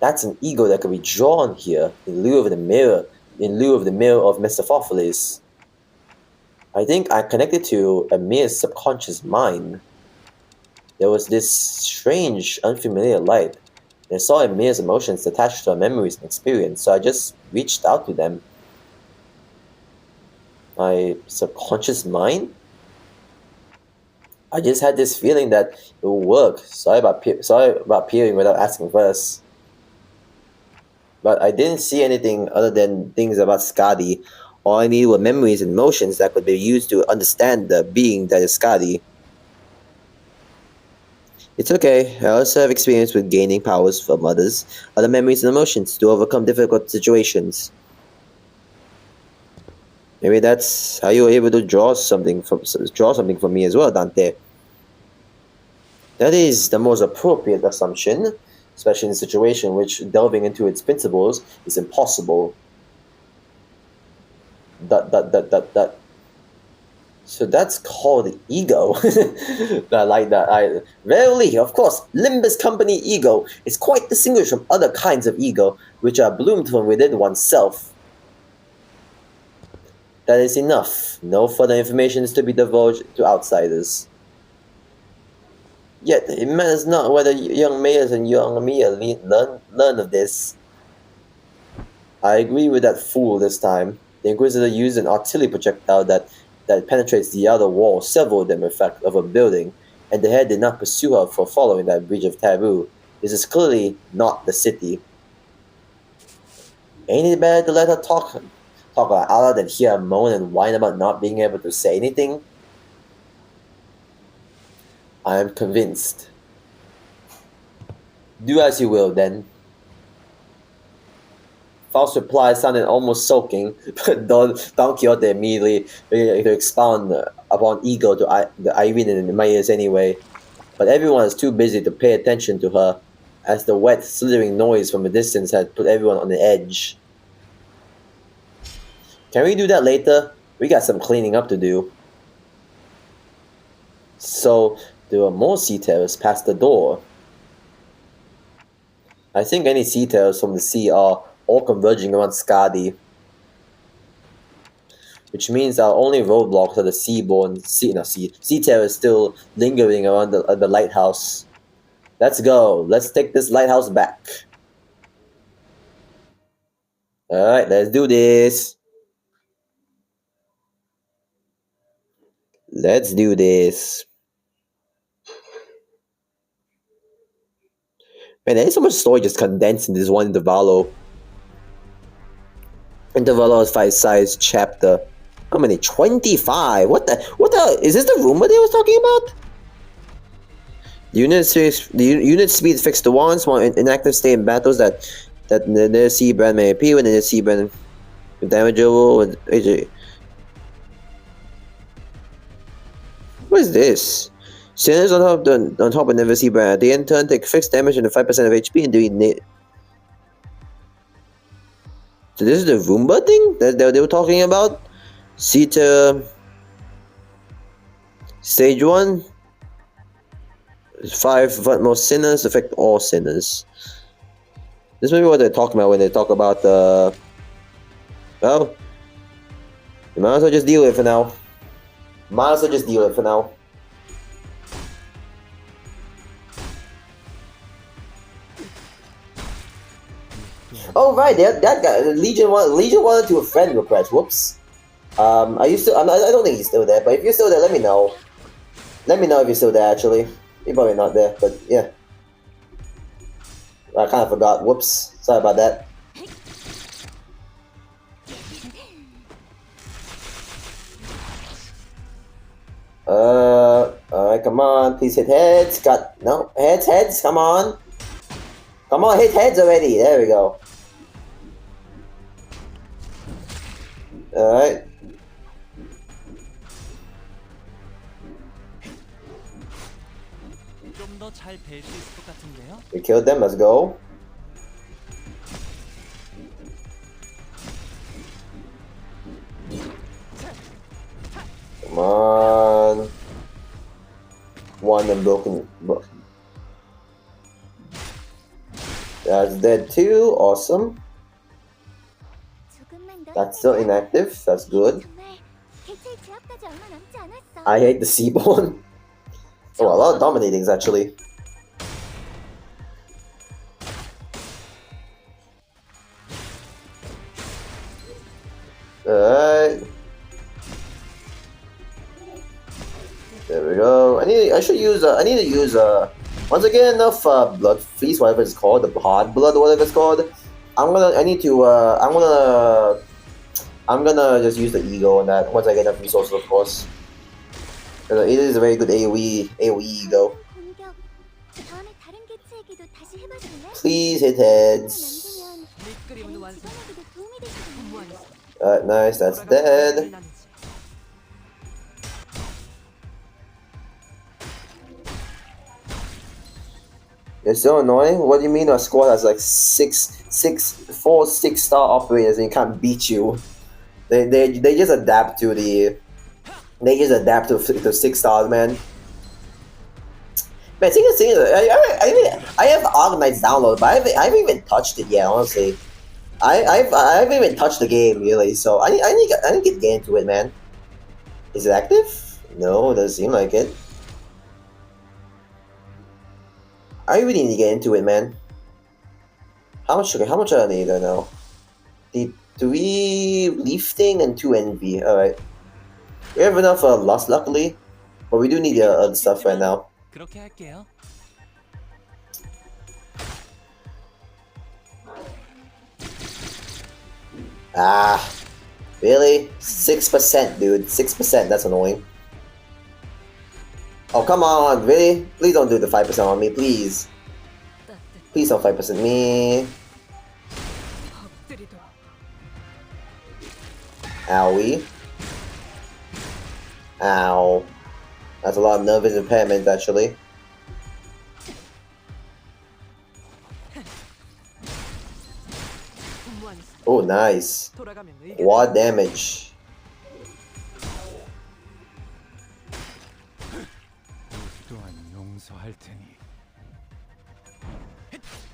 A: That's an ego that could be drawn here in lieu of the mirror of Mephistopheles. I think I connected to a mere subconscious mind. There was this strange, unfamiliar light. I saw Amir's emotions attached to her memories and experience, so I just reached out to them. My subconscious mind? I just had this feeling that it will work. Sorry about peering without asking first. But I didn't see anything other than things about Skadi. All I needed were memories and emotions that could be used to understand the being that is Skadi. It's okay. I also have experience with gaining powers from others, other memories and emotions to overcome difficult situations. Maybe that's how you were able to draw something from me as well, Dante. That is the most appropriate assumption, especially in a situation which delving into its principles is impossible. So that's called the ego. I like that. Verily, of course, Limbus Company ego is quite distinguished from other kinds of ego, which are bloomed from within oneself. That is enough. No further information is to be divulged to outsiders. Yet, it matters not whether young Mayors and young Mia learn of this. I agree with that fool this time. The Inquisitor used an artillery projectile that penetrates the outer wall, several of them in fact, of a building, and the head did not pursue her for following that breach of taboo. This is clearly not the city. Ain't it better to let her talk out loud than hear her moan and whine about not being able to say anything? I am convinced. Do as you will, then. Faust's reply sounded almost sulking, but Don Quixote immediately began to expound upon ego to Irene and my ears anyway. But everyone was too busy to pay attention to her, as the wet, slithering noise from a distance had put everyone on the edge. Can we do that later? We got some cleaning up to do. So, there were more sea terrors past the door. I think any sea terrors from the sea are all converging around Skadi. Which means our only roadblocks are the sea terrors still lingering around the lighthouse. Let's go. Let's take this lighthouse back. Alright, let's do this. Let's do this. Man, there's so much story just condensed in this one Intervallo. Intervallo's 5-size chapter. How many? 25? What the? Is this the rumor they was talking about? The unit speed fixed to once while in active state in battles that the sea brand may appear when the sea brand damageable with AJ. What is this? Sinners on top of never see brand. They in turn take fixed damage and 5% of HP and doing it. So this is the Roomba thing that they were talking about? Sita Stage 1. 5 most sinners affect all sinners. This may be what they're talking about when they talk about the... Well, you might as well just deal with it for now. Oh right, that guy, Legion wanted to a friend request. Whoops. Are you still? I don't think he's still there. But if you're still there, let me know. Let me know if you're still there, actually. You're probably not there, but yeah. I kind of forgot. Whoops. Sorry about that. Alright, come on. Please hit heads. No, heads, come on. Come on, hit heads already. There we go. Alright. We killed them, let's go. Come on. One and broken. That's dead too, awesome. That's still inactive, that's good. I hate the Seaborn. Oh, a lot of dominatings actually. Alright. There we go. I need to use once I get enough blood feast, whatever it's called, the hard blood or whatever it's called. I'm gonna just use the ego on that once I get enough resources, of course. It is a very good AoE ego. Please hit heads. Alright, nice, that's dead. It's so annoying. What do you mean our squad has like 4 6-star operators and you can't beat you? They just adapt to the 6 stars, man. Man, I have Arknights downloaded, but I haven't even touched it yet. Honestly, I haven't even touched the game really. So I need to get into it, man. Is it active? No, it doesn't seem like it. I really need to get into it, man. How much do I need? I know. The 3 leaf thing and 2 envy. Alright. We have enough lust, luckily. But we do need other stuff right now. Ah. Really? 6%, dude. 6%. That's annoying. Oh, come on, really? Please don't do the 5% on me, please. Please don't 5% me. Owie. Ow. That's a lot of nervous impairment, actually. Oh, nice. Quad damage.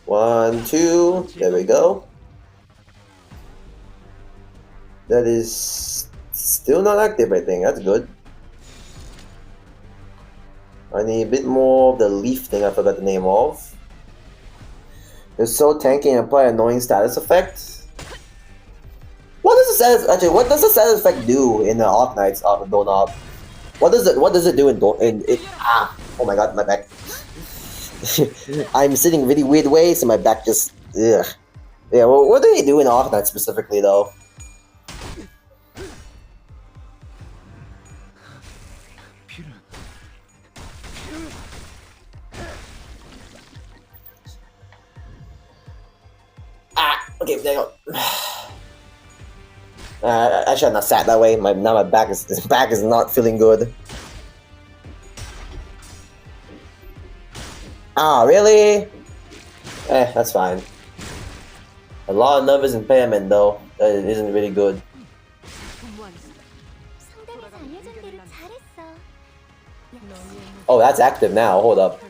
A: 1, 2. There we go. That is still not active, I think. That's good. I need a bit more of the leaf thing I forgot the name of. It's so tanky and apply annoying status effect. What does the status effect do in the Arknights Donut? What does it do in oh my god, my back. I'm sitting really weird ways and my back just ugh. Yeah, well, what do they do in Arknights specifically though? Okay, there you go. I should have not sat that way. Now my back is not feeling good. Ah, really? That's fine. A lot of nervous impairment though. That isn't really good. Oh, that's active now. Hold up.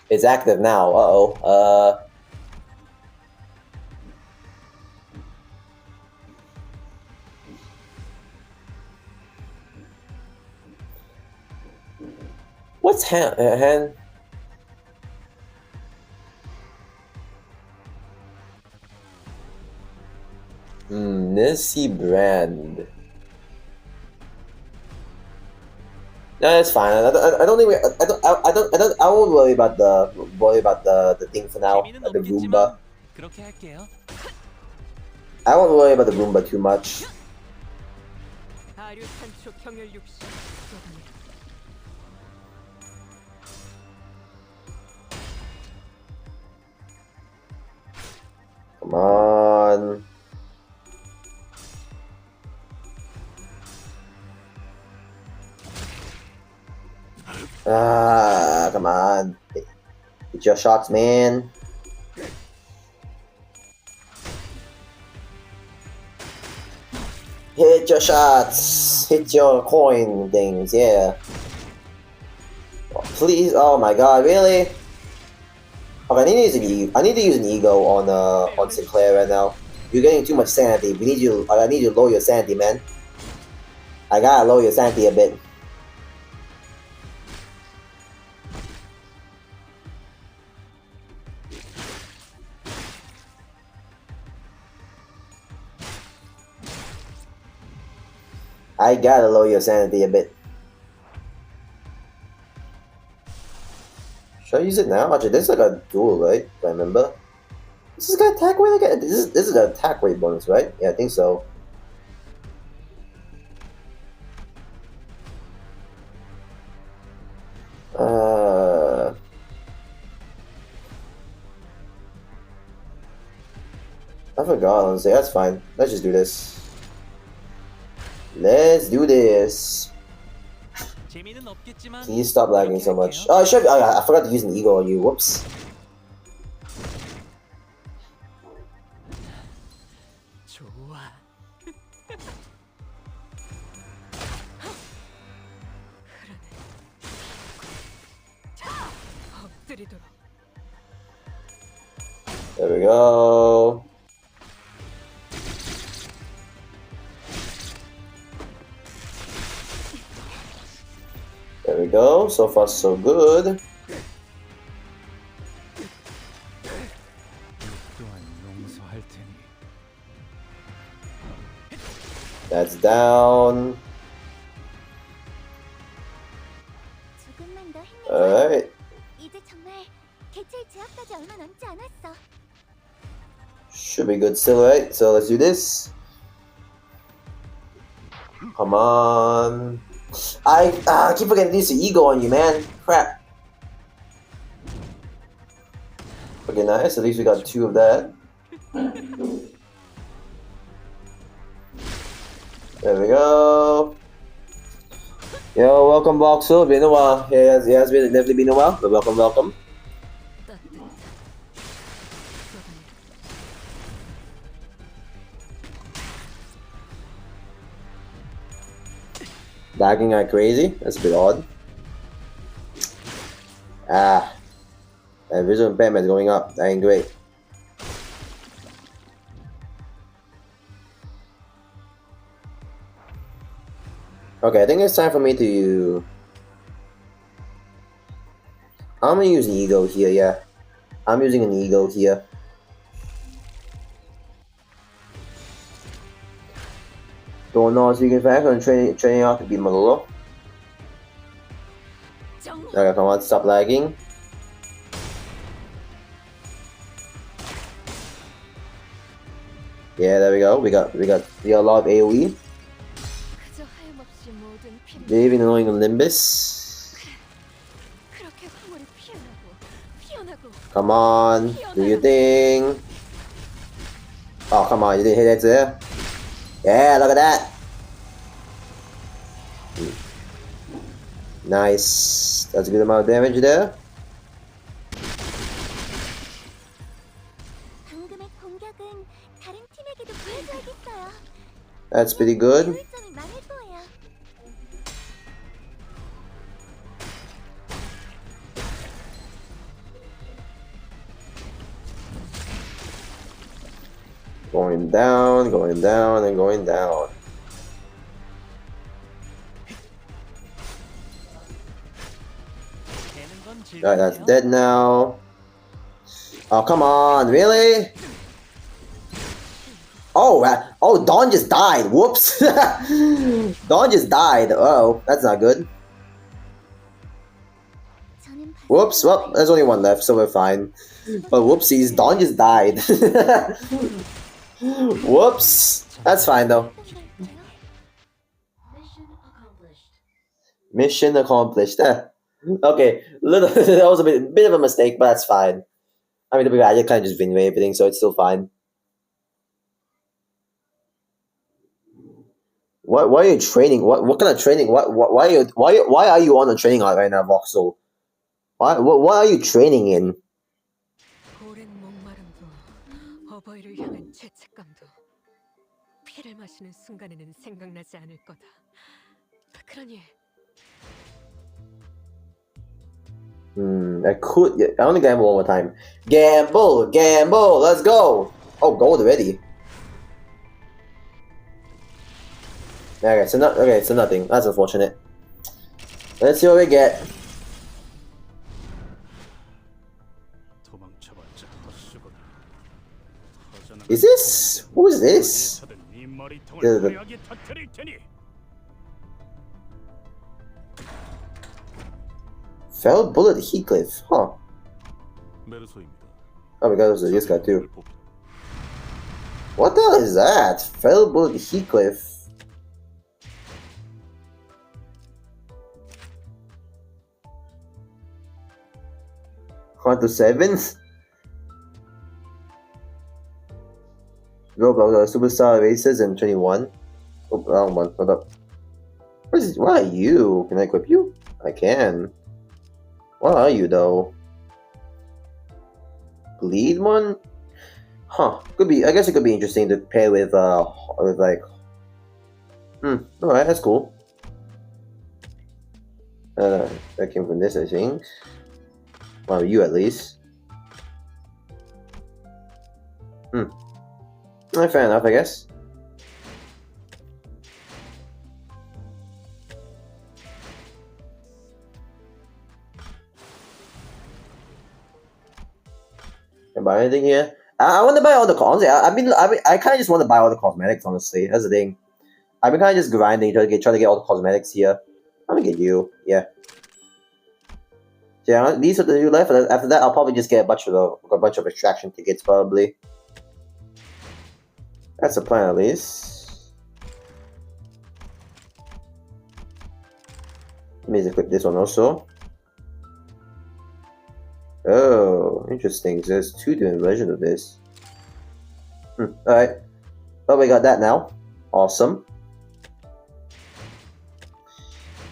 A: It's active now. Uh-oh. What's hand? Nissy brand. No, it's fine. I don't think I won't worry about the thing for now.
B: 재미는
A: The Roomba.
B: 없겠지만 그렇게 할게요.
A: I won't worry about the Roomba too much. Come on. Ah, come on. Hit your shots, man. Hit your shots. Hit your coin things, yeah. Oh, please, oh my god, really? Okay, I need to use an ego on Sinclair right now. You're getting too much sanity. I need you to lower your sanity, man. I gotta lower your sanity a bit. I gotta lower your sanity a bit. Should I use it now? Actually, this is like a duel, right? If I remember. This is got attack rate again? This is an attack rate bonus, right? Yeah, I think so. I forgot, honestly. That's fine. Let's just do this. Let's do this.
B: 재미는 없겠지만
A: Please stop lagging
B: 그렇게
A: so much.
B: 할게요.
A: Oh, I forgot to use an ego on you. Whoops.
B: 좋아.
A: There we go. There we go. So far, so good. That's down. Alright. Should be good still, right? So let's do this. Come on. I keep forgetting to use the ego on you, man. Crap. Okay, nice. At least we got 2 of that. There we go. Yo, welcome, Boxel. Been a while. Yeah, it has been definitely been a while, but welcome, welcome. Lagging like crazy. That's a bit odd. Visual impairment going up. That ain't great. Okay, I think it's time for me to... I'm gonna use an ego here, yeah. I'm using an ego here. Don't know so you can fact on training out to beat Malolo. Okay, come on, stop lagging. Yeah, there we go. We got a lot of AoE. They're even annoying Limbus. Come on, do your thing. Oh, come on, you didn't hit it there. Yeah, look at that. Nice. That's a good amount of damage there. That's pretty good. Going down, going down, and going down. Alright, that's dead now. Oh, come on, really? Oh, oh, Dawn just died. Whoops. Dawn just died. Oh, that's not good. Whoops, well, there's only one left, so we're fine. But whoopsies, Dawn just died. Whoops. That's fine though. Mission accomplished. Okay, that was a bit of a mistake, but that's fine. I mean, to be bad, I kind of just win everything, so it's still fine. Why are you training? What kind of training? Why are you on a training art right now, Voxel? What are you training in?
C: 오랜 목마름도 어버이를 향한 죄책감도 피를 마시는 순간에는 생각나지 않을 거다. 그러니
A: I want to gamble one more time. Gamble, let's go. Oh, gold already. Okay, so nothing. That's unfortunate. Let's see what we get. Is this? Who is this? Fell bullet Heathcliff, huh? Oh my god, there's this guy too. What the hell is that? Fell bullet Heathcliff. Count to 7? Robux, Superstar Races and 21. Oh, wrong one. Hold up. What are you? Can I equip you? I can. What are you though? Bleed one? Huh. Could be. I guess it could be interesting to pair with like. Alright, that's cool. That came from this, I think. Well, you at least. Fair enough, I guess. Can I buy anything here? I want to buy all the cons. I kind of just want to buy all the cosmetics. Honestly, that's the thing. I've been kind of just grinding, trying to get all the cosmetics here. I'm gonna get you, yeah. Yeah, these are the new left. After that, I'll probably just get a bunch of extraction tickets, probably. That's the plan, at least. Let me just equip this one also. Oh, interesting. So there's 2 different versions of this. Alright. Well, we got that now. Awesome.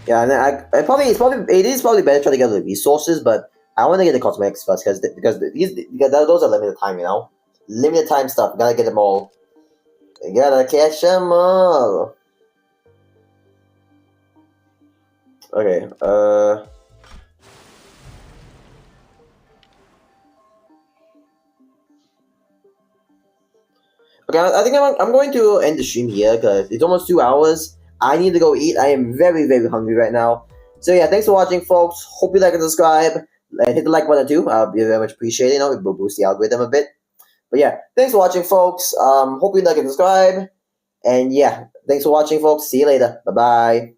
A: Yeah, and it is probably better trying to get the resources, but I want to get the cosmetics first because those are limited time, you know. Limited time stuff. Gotta get them all. You gotta catch them all. Okay. Okay, I think I'm going to end the stream here because it's almost 2 hours. I need to go eat. I am very, very hungry right now. So yeah, thanks for watching, folks. Hope you like and subscribe. And hit the like button too. I'll be very much appreciated. You know, it will boost the algorithm a bit. But yeah, thanks for watching, folks. Hope you like and subscribe. And yeah, thanks for watching, folks. See you later. Bye-bye.